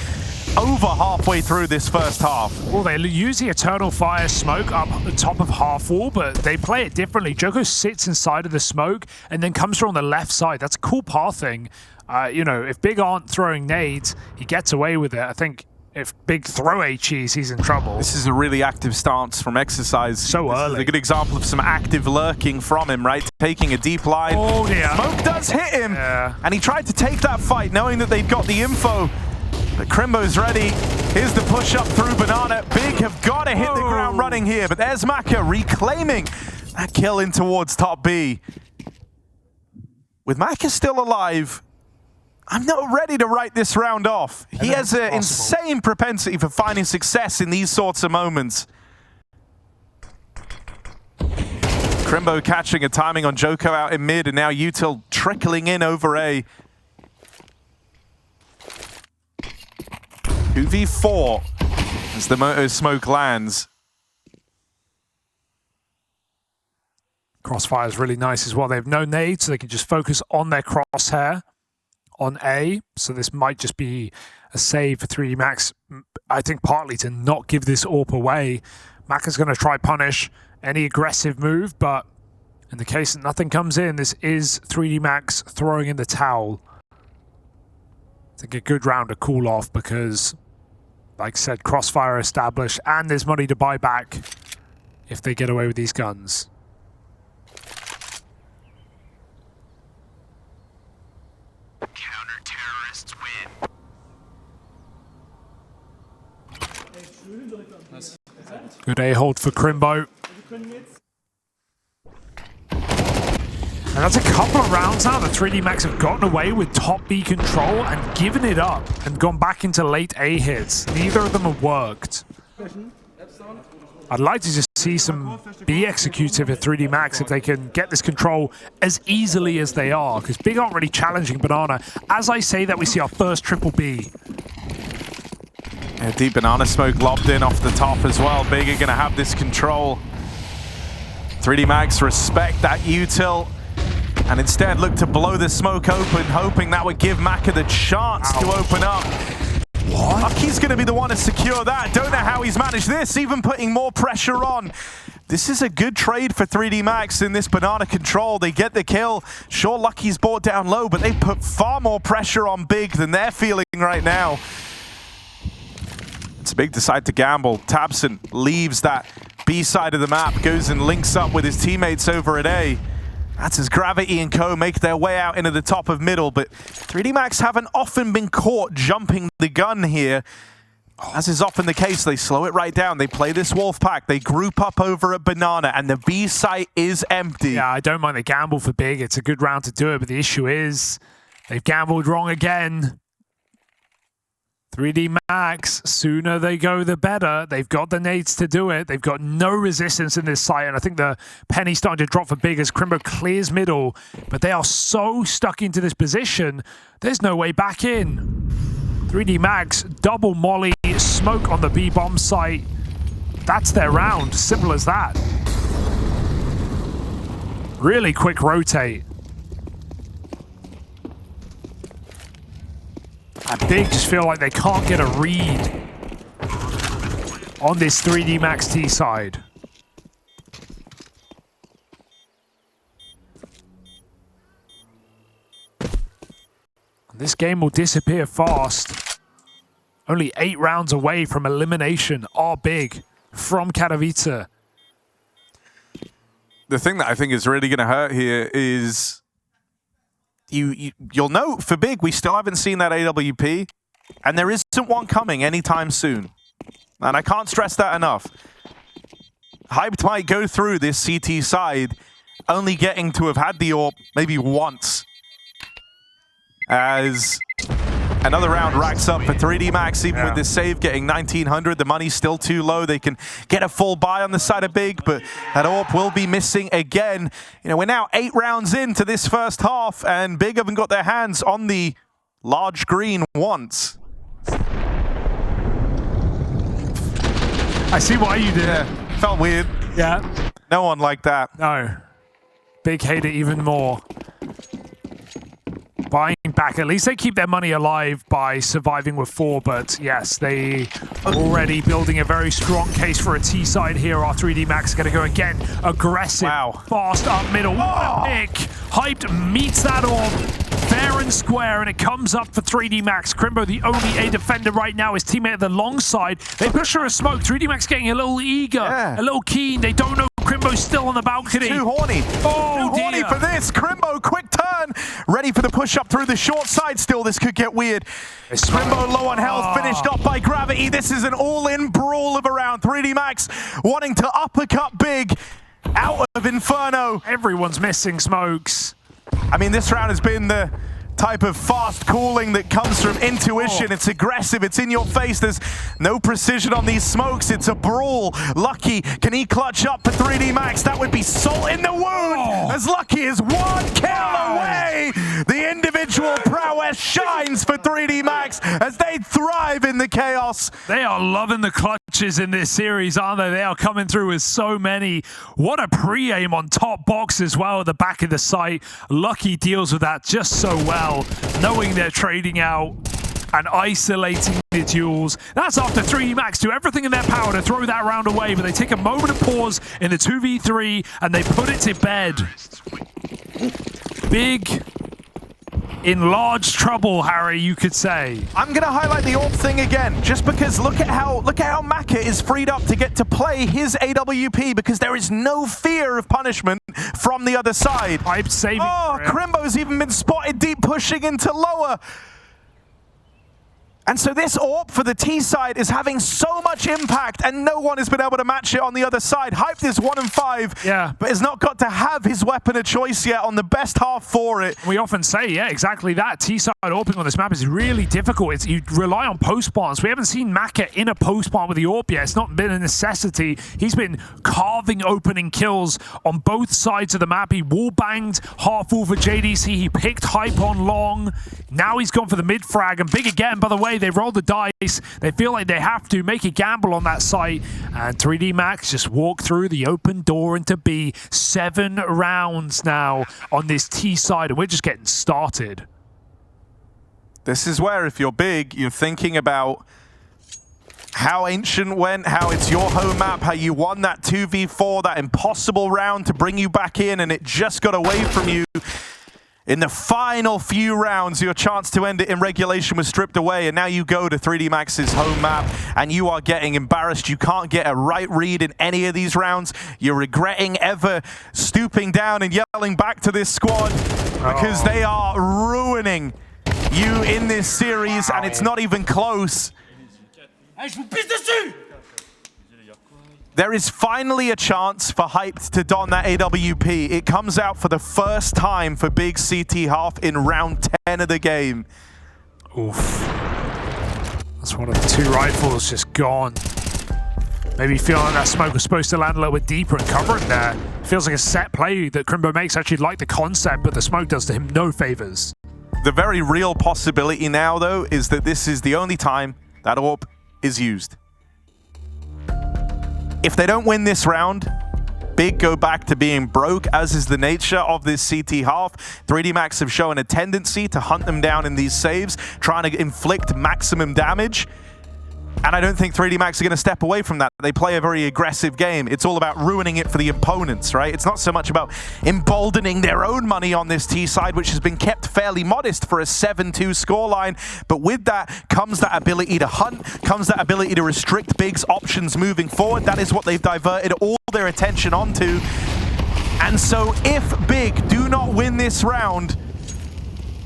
over halfway through this first half.
Well, they use the Eternal Fire smoke up the top of half wall, but they play it differently. Joko sits inside of the smoke and then comes through on the left side. That's a cool pathing. You know, if Big aren't throwing nades, he gets away with it. I think if Big throw HEs, he's in trouble.
This is a really active stance from Exercise.
So
this
early.
is a good example of some active lurking from him, right? Taking a deep line.
Oh dear.
Smoke does hit him,
Yeah.
and he tried to take that fight knowing that they've got the info. But Crimbo's ready. Here's the push up through Banana. Big have got to hit the ground running here, but there's Maka reclaiming that kill in towards top B. With Maka still alive, I'm not ready to write this round off. He has an insane propensity for finding success in these sorts of moments. Crimbo catching a timing on Joko out in mid, and now Util trickling in over A. 2v4 as the Moto smoke lands.
Crossfire is really nice as well. They have no nades, so they can just focus on their crosshair on A. So this might just be a save for 3D Max. I think partly to not give this AWP away. Maka's going to try punish any aggressive move, but in the case that nothing comes in, this is 3D Max throwing in the towel. I think a good round to cool off because, like I said, Crossfire established, and there's money to buy back if they get away with these guns.
Counter-terrorists win.
Good A-hold for Crimbo. And that's a couple of rounds now that 3D Max have gotten away with top B control and given it up and gone back into late A hits. Neither of them have worked. I'd like to just see some B executive at 3D Max if they can get this control as easily as they are, because Big aren't really challenging Banana. As I say that, we see our first triple B.
Yeah, deep Banana smoke lobbed in off the top as well. Big are going to have this control. 3D Max respect that Util. and instead look to blow the smoke open, hoping that would give Maka the chance to open up. Lucky's going to be the one to secure that. Don't know how he's managed this, even putting more pressure on. This is a good trade for 3D Max in this banana control. They get the kill. Sure, Lucky's brought down low, but they put far more pressure on Big than they're feeling right now. It's Big decide to gamble. Tabson leaves that B side of the map, goes and links up with his teammates over at A. That's as Gravity and Co make their way out into the top of middle, but 3D Max haven't often been caught jumping the gun here. As is often the case, they slow it right down. They play this wolf pack. They group up over at Banana, and the B site is empty.
Yeah, I don't mind the gamble for Big. It's a good round to do it, but the issue is they've gambled wrong again. 3D Max, sooner they go, the better. They've got the nades to do it. They've got no resistance in this site, and I think the penny's starting to drop for Big as Crimbo clears middle, but they are so stuck into this position, there's no way back in. 3D Max, double molly, smoke on the B-bomb site. That's their round, simple as that. Really quick rotate. And Big just feel like they can't get a read on this 3D Max T side. This game will disappear fast. Only 8 rounds away from elimination are Big from Katowice.
The thing that I think is really going to hurt here is you'll note for Big, we still haven't seen that AWP, and there isn't one coming anytime soon. And I can't stress that enough. Hyped might go through this CT side, only getting to have had the AWP maybe once. As another round racks up for 3D Max, even with this save getting 1900, the money's still too low. They can get a full buy on the side of Big, but that AWP will be missing again. You know, we're now 8 rounds into this first half, and Big haven't got their hands on the large green once.
I see why you did it.
Felt weird.
Yeah.
No one liked that.
No. Big hate it even more. Buying back, at least they keep their money alive by surviving with 4, but yes, they already building a very strong case for a T side here. Our 3D Max going to go again, aggressive, fast up middle. What a pick! Hyped meets that orb, fair and square, and it comes up for 3D Max. Crimbo, the only A defender right now, his teammate at the long side. They push through a smoke. 3D Max getting a little eager, a little keen. They don't know Crimbo's still on the balcony.
Too horny.
Oh,
too horny for this. Crimbo, quick turn. Ready for the push up through the short side still. This could get weird. Crimbo low on health, finished off by Gravity. This is an all-in brawl of a round. 3D Max wanting to uppercut Big out of Inferno.
Everyone's missing smokes.
I mean, this round has been the type of fast calling that comes from intuition. It's aggressive, it's in your face. There's no precision on these smokes. It's a brawl. Lucky, can he clutch up for 3D Max? That would be salt in the wound as Lucky is 1 kill away. The individual prowess shines for 3D Max as they thrive in the chaos.
They are loving the clutches in this series, aren't they? They are coming through with so many. What a pre-aim on top box as well at the back of the site. Lucky deals with that just so well, knowing they're trading out and isolating the duels. That's after 3D Max do everything in their power to throw that round away, but they take a moment of pause in the 2v3 and they put it to bed. Big in large trouble, Harry, you could say.
I'm going to highlight the AWP thing again, just because look at how Maka is freed up to get to play his AWP, because there is no fear of punishment from the other side.
Hyped saving.
Oh, Crimbo's even been spotted deep pushing into lower. And so this AWP for the T side is having so much impact, and no one has been able to match it on the other side. Hyped is 1 and 5, but has not got to have his weapon of choice yet on the best half for it.
We often say, yeah, exactly that. T-side AWPing on this map is really difficult. You rely on post-spawns. We haven't seen Maka in a post-spawn with the AWP yet. It's not been a necessity. He's been carving opening kills on both sides of the map. He wall-banged half-wall for JDC. He picked Hype on long. Now he's gone for the mid-frag, and Big again, by the way, away. They roll the dice. They feel like they have to make a gamble on that site. And 3D Max just walk through the open door into B. 7 rounds now on this T side, and we're just getting started.
This is where, if you're big, you're thinking about how Ancient went, how it's your home map, how you won that 2v4, that impossible round to bring you back in, and it just got away from you. In the final few rounds, your chance to end it in regulation was stripped away, and now you go to 3D Max's home map, and you are getting embarrassed. You can't get a right read in any of these rounds. You're regretting ever stooping down and yelling back to this squad because they are ruining you in this series, and it's not even close.
Hey, je vous pisse dessus!
There is finally a chance for Hyped to don that AWP. It comes out for the first time for Big CT Half in round 10 of the game.
Oof. That's one of the 2 rifles just gone. Maybe feeling like that smoke was supposed to land a little bit deeper and cover it there. Feels like a set play that Crimbo makes. Actually like the concept, but the smoke does to him no favors.
The very real possibility now, though, is that this is the only time that AWP is used. If they don't win this round, Big go back to being broke, as is the nature of this CT half. 3D Max have shown a tendency to hunt them down in these saves, trying to inflict maximum damage. And I don't think 3D Max are going to step away from that. They play a very aggressive game. It's all about ruining it for the opponents, right? It's not so much about emboldening their own money on this T side, which has been kept fairly modest for a 7-2 scoreline. But with that comes that ability to hunt, comes that ability to restrict Big's options moving forward. That is what they've diverted all their attention onto. And so if Big do not win this round,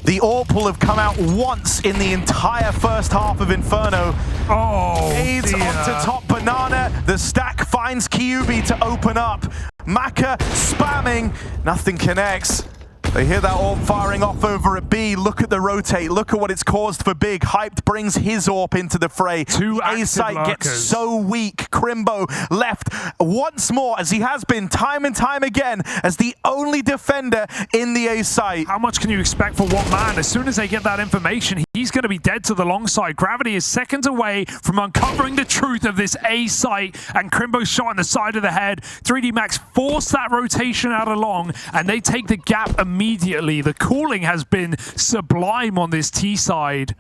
the AWP will have come out once in the entire first half of Inferno.
Oh,
Aids
dear.
onto top banana. The stack finds Kyubi to open up. Maka spamming. Nothing connects. They hear that AWP firing off over at B. Look at the rotate. Look at what it's caused for Big. Hyped brings his AWP into the fray.
Two
A site
active
gets
lurkers.
so weak. Crimbo left once more, as he has been time and time again, as the only defender in the A site.
How much can you expect for one man? As soon as they get that information, he's going to be dead to the long side. Gravity is seconds away from uncovering the truth of this A site, and Crimbo shot in the side of the head. 3D Max forced that rotation out along, and they take the gap immediately. The cooling has been sublime on this T side.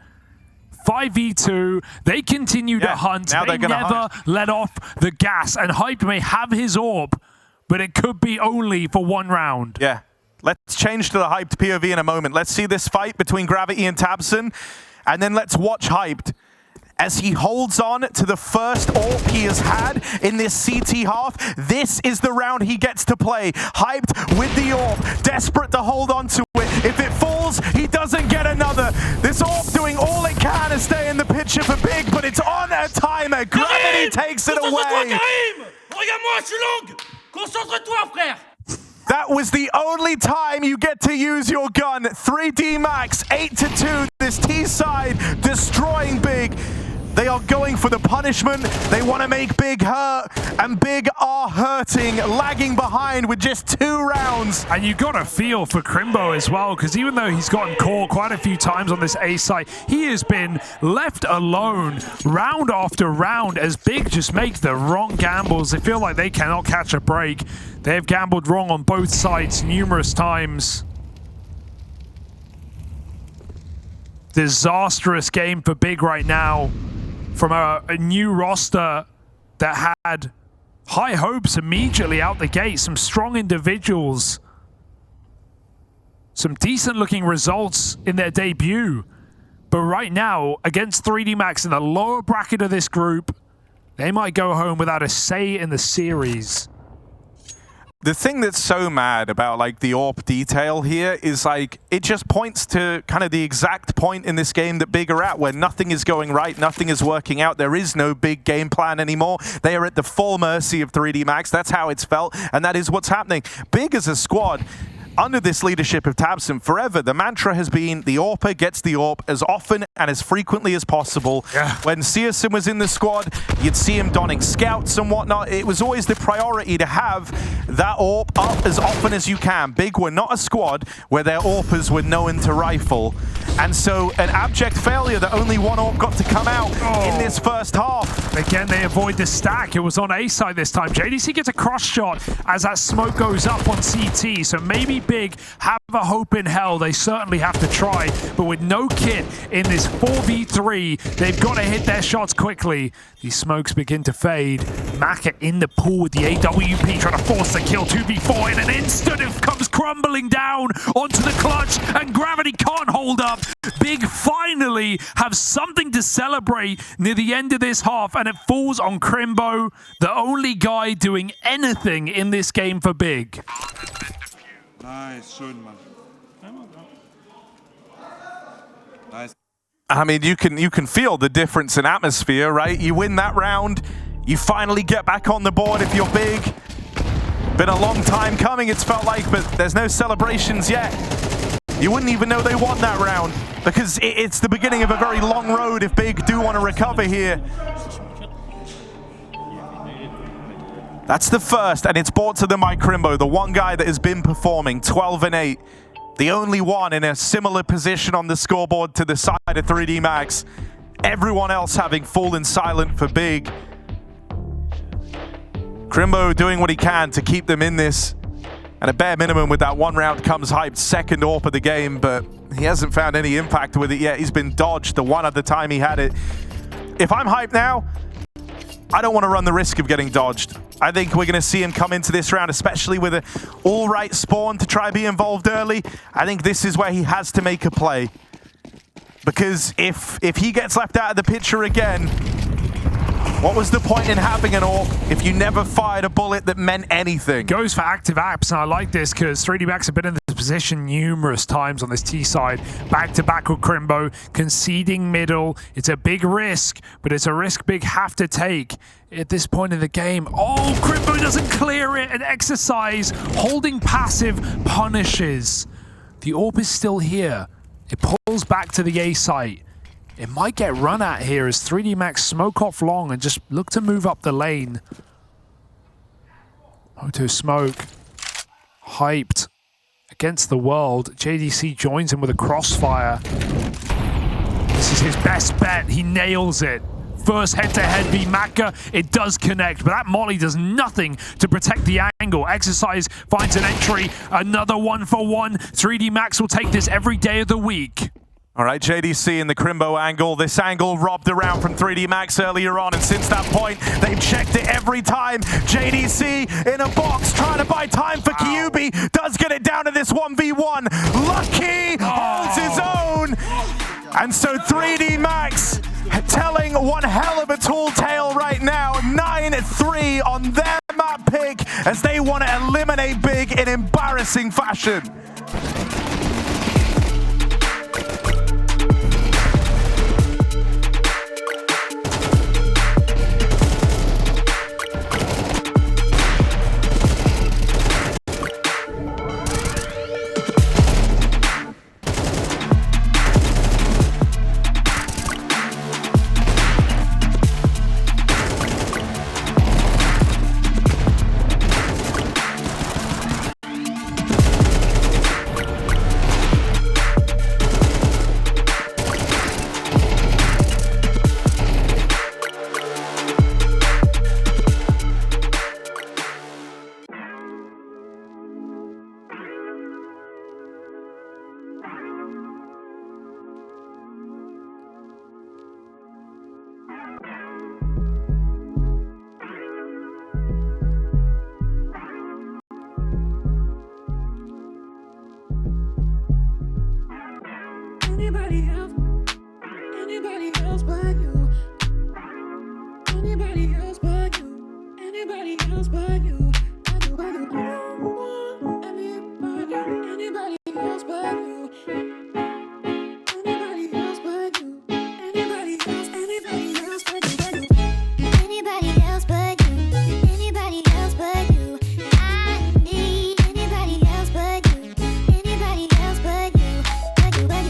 5v2, they continue to hunt.
Now
they
they're gonna
never let off the gas, and Hype may have his AWP, but it could be only for one round.
Yeah. Let's change to the Hyped POV in a moment. Let's see this fight between Gravity and Tabson, and then let's watch Hyped as he holds on to the first AWP he has had in this CT half. This is the round he gets to play. Hyped with the AWP, desperate to hold on to it. If it falls, he doesn't get another. This AWP doing all it can to stay in the picture for Big, but it's on a timer. Gravity takes it
Concentre-toi,
away.
Karim! Regarde-moi, je suis longue! Concentre-toi, frère!
That was the only time you get to use your gun. 3D Max, 8-2. This T side destroying Big. They are going for the punishment. They want to make Big hurt, and Big are hurting, lagging behind with just 2 rounds.
And you got a feel for Crimbo as well, because even though he's gotten caught quite a few times on this A site, he has been left alone round after round as Big just make the wrong gambles. They feel like they cannot catch a break. They've gambled wrong on both sides numerous times. Disastrous game for Big right now from a new roster that had high hopes immediately out the gate. Some strong individuals. Some decent looking results in their debut. But right now, against 3D Max in the lower bracket of this group, they might go home without a say in the series.
The thing that's so mad about like the AWP detail here is like it just points to kind of the exact point in this game that Big are at, where nothing is going right, nothing is working out. There is no big game plan anymore. They are at the full mercy of 3D Max. That's how it's felt, and that is what's happening. Big as a squad, under this leadership of Tabson, forever, the mantra has been the AWPer gets the AWP as often and as frequently as possible.
Yeah.
When Searson was in the squad, you'd see him donning scouts and whatnot. It was always the priority to have that AWP up as often as you can. Big were not a squad where their AWPers were known to rifle. And so an abject failure that only one AWP got to come out in this first half.
Again, they avoid the stack. It was on A side this time. JDC gets a cross shot as that smoke goes up on CT. So maybe Big have a hope in hell. They certainly have to try. But with no kit in this 4v3, they've got to hit their shots quickly. These smokes begin to fade. Maka in the pool with the AWP trying to force the kill. 2v4 in an instant. It comes crumbling down onto the clutch and Gravity can't hold up. Big finally have something to celebrate near the end of this half, and it falls on Crimbo, the only guy doing anything in this game for Big.
Nice, schön, Mann. Nice.
I mean, you can feel the difference in atmosphere, right? You win that round, you finally get back on the board if you're Big. Been a long time coming, it's felt like, but there's no celebrations yet. You wouldn't even know they won that round because it's the beginning of a very long road if Big do want to recover here. That's the first, and it's brought to them by Crimbo, the one guy that has been performing 12-8. The only one in a similar position on the scoreboard to the side of 3D Max. Everyone else having fallen silent for Big. Crimbo doing what he can to keep them in this. And a bare minimum with that one round comes hyped second AWP of the game, but he hasn't found any impact with it yet. He's been dodged the one other time he had it. If I'm hyped now, I don't want to run the risk of getting dodged. I think we're going to see him come into this round, especially with an all-right spawn to try be involved early. I think this is where he has to make a play. Because if he gets left out of the picture again, what was the point in having an AWP if you never fired a bullet that meant anything?
Goes for active apps, and I like this because 3D Max have been in this position numerous times on this T side. Back to back with Crimbo, conceding middle. It's a big risk, but it's a risk Big have to take at this point in the game. Oh, Crimbo doesn't clear it, and Exercise holding passive punishes. The AWP is still here. It pulls back to the A site. It might get run at here as 3D Max smoke off long and just look to move up the lane. Auto smoke. Hyped. Against the world. JDC joins him with a crossfire. This is his best bet. He nails it. First head-to-head v Maka. It does connect, but that molly does nothing to protect the angle. Exercise finds an entry. Another 1-for-1. 3D Max will take this every day of the week.
All right, JDC in the Crimbo angle. This angle robbed around from 3D Max earlier on, and since that point, they've checked it every time. JDC in a box, trying to buy time for Kyubi. Does get it down to this 1v1. Lucky holds his own. And so 3D Max telling one hell of a tall tale right now. 9-3 on their map pick as they want to eliminate Big in embarrassing fashion.
Anybody else? Anybody else but you? Anybody else but you? Anybody else but you? Anybody else but you? Anybody else but you? Anybody else? Anybody else but you? Anybody else but you? Anybody else but you? I need anybody else but you. Anybody else but you? But you. I don't want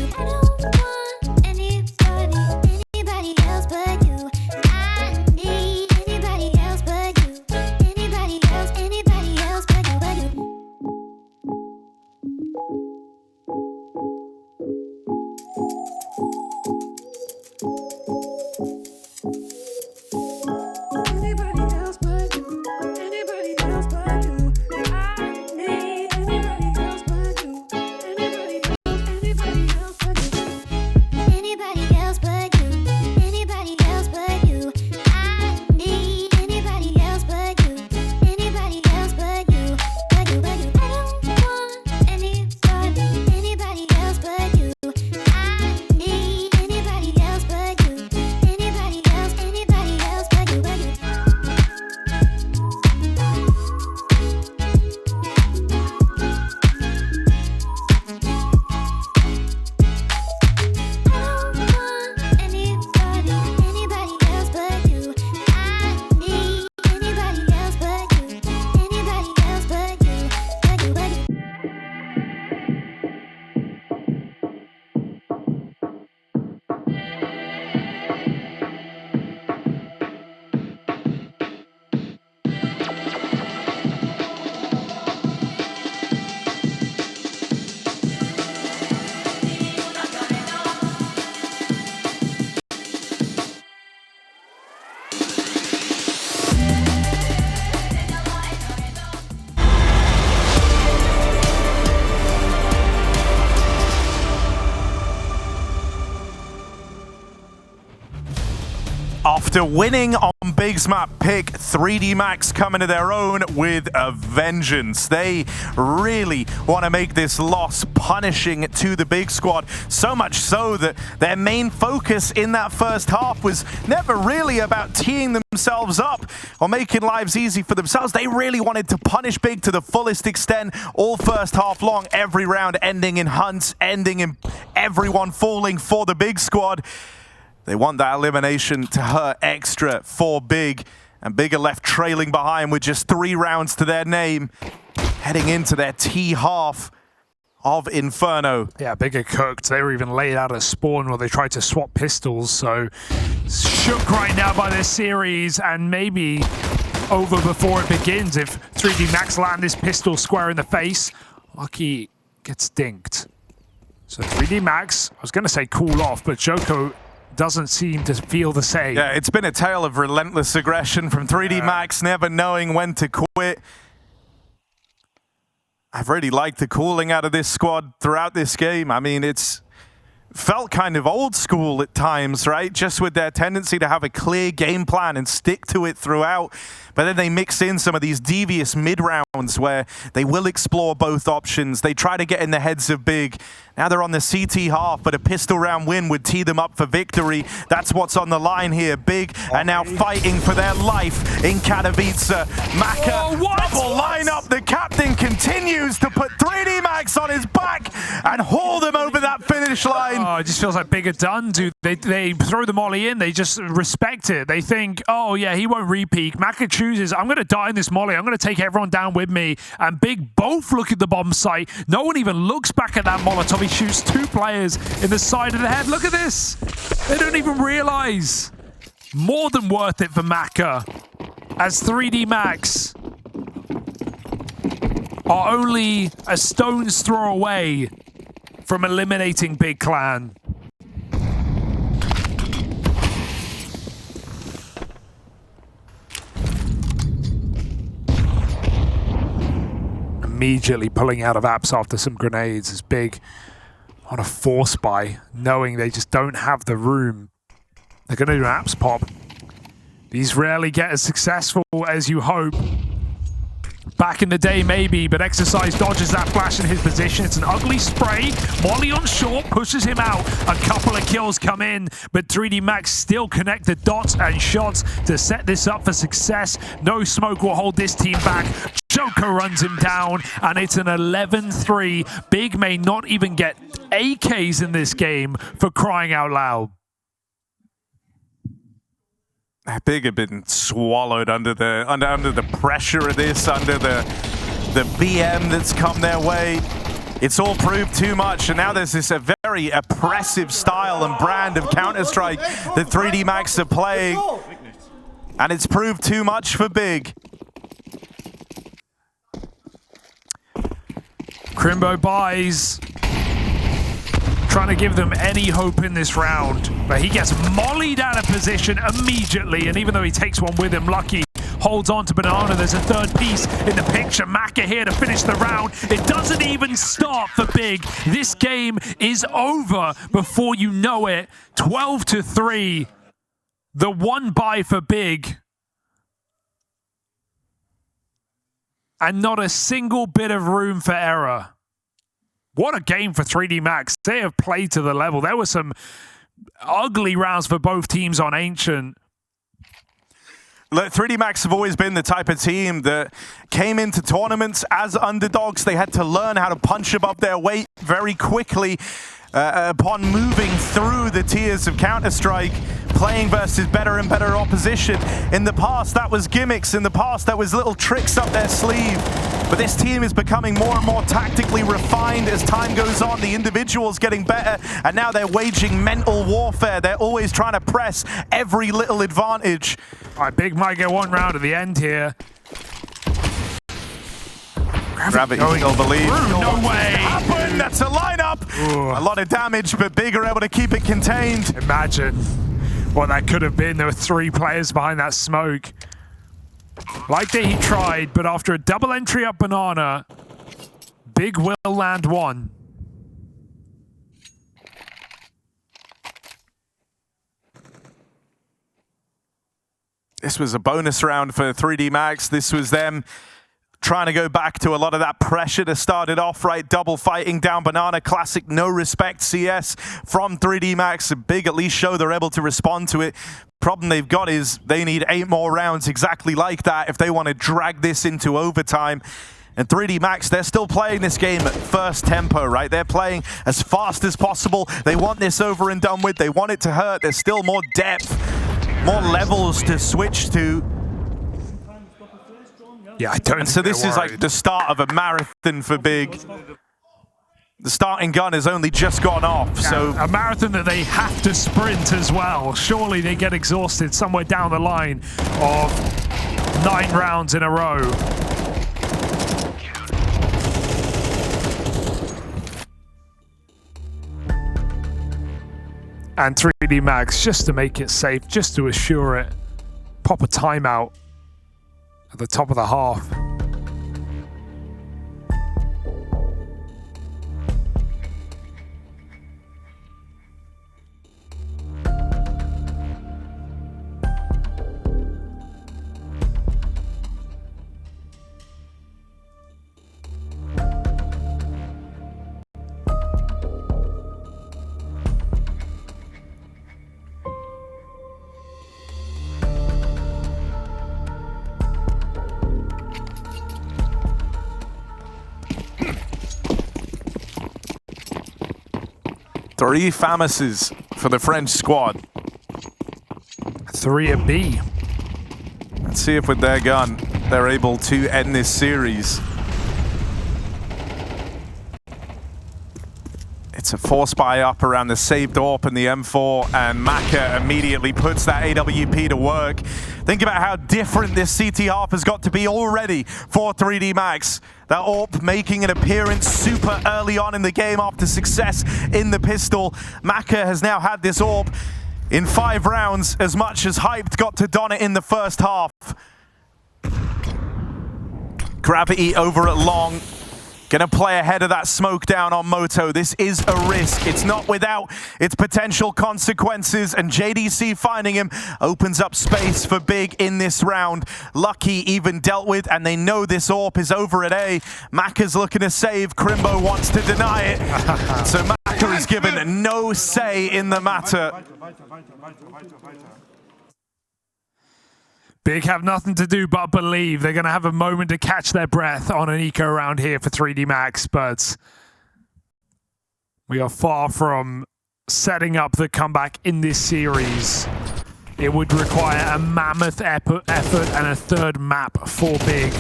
After winning on Big's map pick, 3D Max coming to their own with a vengeance. They really want to make this loss punishing to the Big squad, so much so that their main focus in that first half was never really about teeing themselves up or making lives easy for themselves. They really wanted to punish Big to the fullest extent all first half long, every round ending in hunts, ending in everyone falling for the Big squad. They want that elimination to hurt extra for Big, and Big are left trailing behind with just 3 rounds to their name, heading into their T half of Inferno.
Yeah, Big are cooked. They were even laid out at spawn while they tried to swap pistols, so shook right now by this series, and maybe over before it begins. If 3D Max land this pistol square in the face, Lucky gets dinked. So 3D Max, I was going to say cool off, but Joko doesn't seem to feel the same.
Yeah, it's been a tale of relentless aggression from 3D Max, never knowing when to quit. I've really liked the calling out of this squad throughout this game. I mean, it's felt kind of old school at times, right? Just with their tendency to have a clear game plan and stick to it throughout. But then they mix in some of these devious mid-rounds where they will explore both options. They try to get in the heads of Big. Now they're on the CT half, but a pistol round win would tee them up for victory. That's what's on the line here. Big are now fighting for their life in Katowice. Maka, double lineup. The captain continues to put 3D Max on his back and haul them over that finish line.
Oh, it just feels like Big are done, dude. They throw the molly in. They just respect it. They think, oh, yeah, he won't re-peek. Maka chooses, I'm going to die in this molly. I'm going to take everyone down with me. And Big both look at the bomb site. No one even looks back at that Molotov. He shoots 2 players in the side of the head. Look at this. They don't even realize. More than worth it for Maka, as 3D Max are only a stone's throw away from eliminating Big Clan. Immediately pulling out of apps after some grenades is Big on a force buy, knowing they just don't have the room. They're going to do an apps pop. These rarely get as successful as you hope. Back in the day, maybe, but Exercise dodges that flash in his position. It's an ugly spray. Molly on short pushes him out. A couple of kills come in, but 3D Max still connect the dots and shots to set this up for success. No smoke will hold this team back. Joker runs him down, and it's an 11-3. Big may not even get AKs in this game, for crying out loud.
Big have been swallowed under the pressure of this, under the BM that's come their way. It's all proved too much, and now there's this a very oppressive style and brand of Counter-Strike that 3D Max are playing, and it's proved too much for Big.
Crimbo buys, trying to give them any hope in this round, but he gets mollied out of position immediately, and even though he takes one with him, Lucky holds on to Banana. There's a third piece in the picture. Maka here to finish the round. It doesn't even start for Big. This game is over before you know it. 12-3. The one buy for Big. And not a single bit of room for error. What a game for 3D Max. They have played to the level. There were some ugly rounds for both teams on Ancient.
Look, 3D Max have always been the type of team that came into tournaments as underdogs. They had to learn how to punch above their weight very quickly upon moving through the tiers of Counter-Strike, playing versus better and better opposition. In the past, that was gimmicks. In the past, that was little tricks up their sleeve. But this team is becoming more and more tactically refined as time goes on. The individuals getting better, and now they're waging mental warfare. They're always trying to press every little advantage.
All right, Big might get one round at the end here.
Gravity still believe.
No way.
Happened. That's a lineup.
Ooh.
A lot of damage, but Big are able to keep it contained.
Imagine what that could have been. There were 3 players behind that smoke. Like that he tried, but after a double entry up Banana, Big will land one.
This was a bonus round for 3D Max. This was them trying to go back to a lot of that pressure to start it off, right? Double fighting down Banana. Classic no respect CS from 3D Max. A big at least show they're able to respond to it. Problem they've got is they need 8 more rounds exactly like that if they want to drag this into overtime. And 3D Max, they're still playing this game at first tempo, right? They're playing as fast as possible. They want this over and done with. They want it to hurt. There's still more depth, more levels to switch to.
Yeah, I don't.
So this is like the start of a marathon for Big. The starting gun has only just gone off, so
a marathon that they have to sprint as well. Surely they get exhausted somewhere down the line of 9 rounds in a row. And 3D Max, just to make it safe, just to assure it, pop a timeout at the top of the half.
Three Famouses for the French squad.
3 at B.
Let's see if with their gun they're able to end this series. It's a force buy up around the saved AWP and the M4, and Maka immediately puts that AWP to work. Think about how different this CT half has got to be already for 3D Max. That AWP making an appearance super early on in the game after success in the pistol. Maka has now had this AWP in 5 rounds, as much as Hyped got to don it in the first half. Gravity over at long. Gonna play ahead of that smoke down on Moto. This is a risk. It's not without its potential consequences, and JDC finding him opens up space for Big in this round. Lucky even dealt with, and they know this AWP is over at A. Maka's looking to save. Crimbo wants to deny it. So Maka is given no say in the matter.
Big have nothing to do but believe. They're going to have a moment to catch their breath on an eco round here for 3D Max, but we are far from setting up the comeback in this series. It would require a mammoth effort and a third map for Big.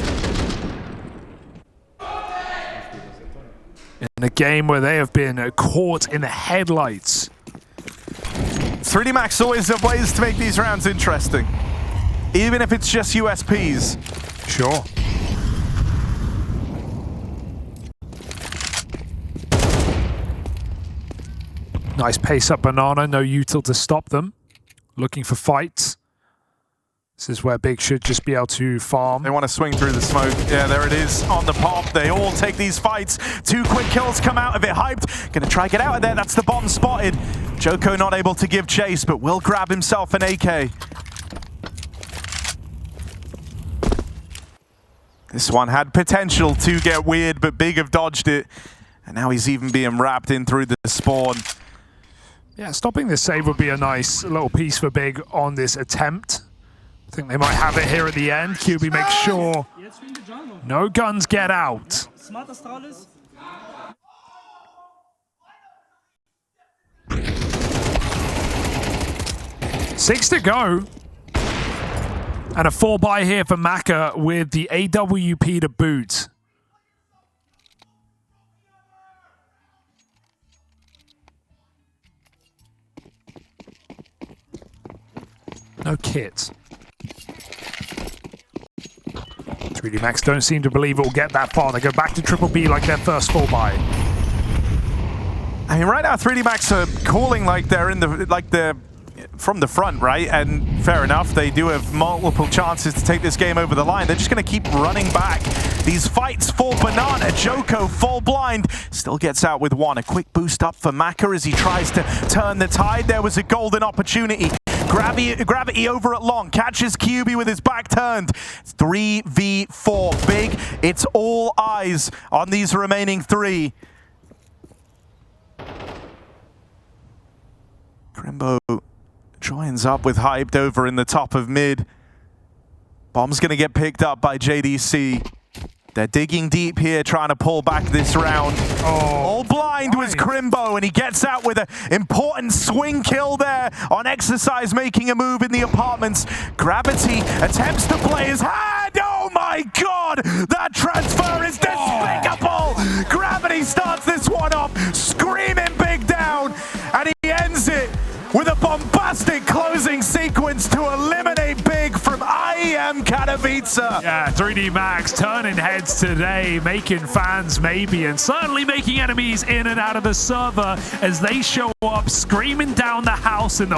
In a game where they have been caught in the headlights.
3D Max always have ways to make these rounds interesting. Even if it's just USPs.
Sure. Nice pace up Banana, no util to stop them. Looking for fights. This is where Big should just be able to farm.
They want to swing through the smoke. Yeah, there it is on the pop. They all take these fights. 2 quick kills come out of it. Hyped. Gonna try get out of there. That's the bomb spotted. Joko not able to give chase, but will grab himself an AK. This one had potential to get weird, but Big have dodged it. And now he's even being wrapped in through the spawn.
Yeah, stopping this save would be a nice little piece for Big on this attempt. I think they might have it here at the end. QB makes sure no guns get out. 6 to go. And a 4-buy here for Maka with the AWP to boot. No kit. 3D Max don't seem to believe it will get that far. They go back to Triple B like their first 4-buy.
I mean, right now 3D Max are calling like they're in the from the front, right? And fair enough, they do have multiple chances to take this game over the line. They're just going to keep running back these fights for Banana. Joko full blind, still gets out with 1. A quick boost up for Maka as he tries to turn the tide. There was a golden opportunity. Gravity over at long, catches QB with his back turned. 3v4, big. It's all eyes on these remaining three. Crimbo joins up with Hyped over in the top of mid. Bomb's going to get picked up by JDC. They're digging deep here, trying to pull back this round. All blind was Crimbo, and he gets out with an important swing kill there on Exercise, making a move in the apartments. Gravity attempts to play his hand. Oh my god! That transfer is despicable! Gravity starts this one off, screaming big down, and he ends it with a bombastic closing sequence to eliminate big from IEM Katowice.
Yeah, 3D Max turning heads today, making fans maybe, and certainly making enemies in and out of the server as they show up screaming down the house in the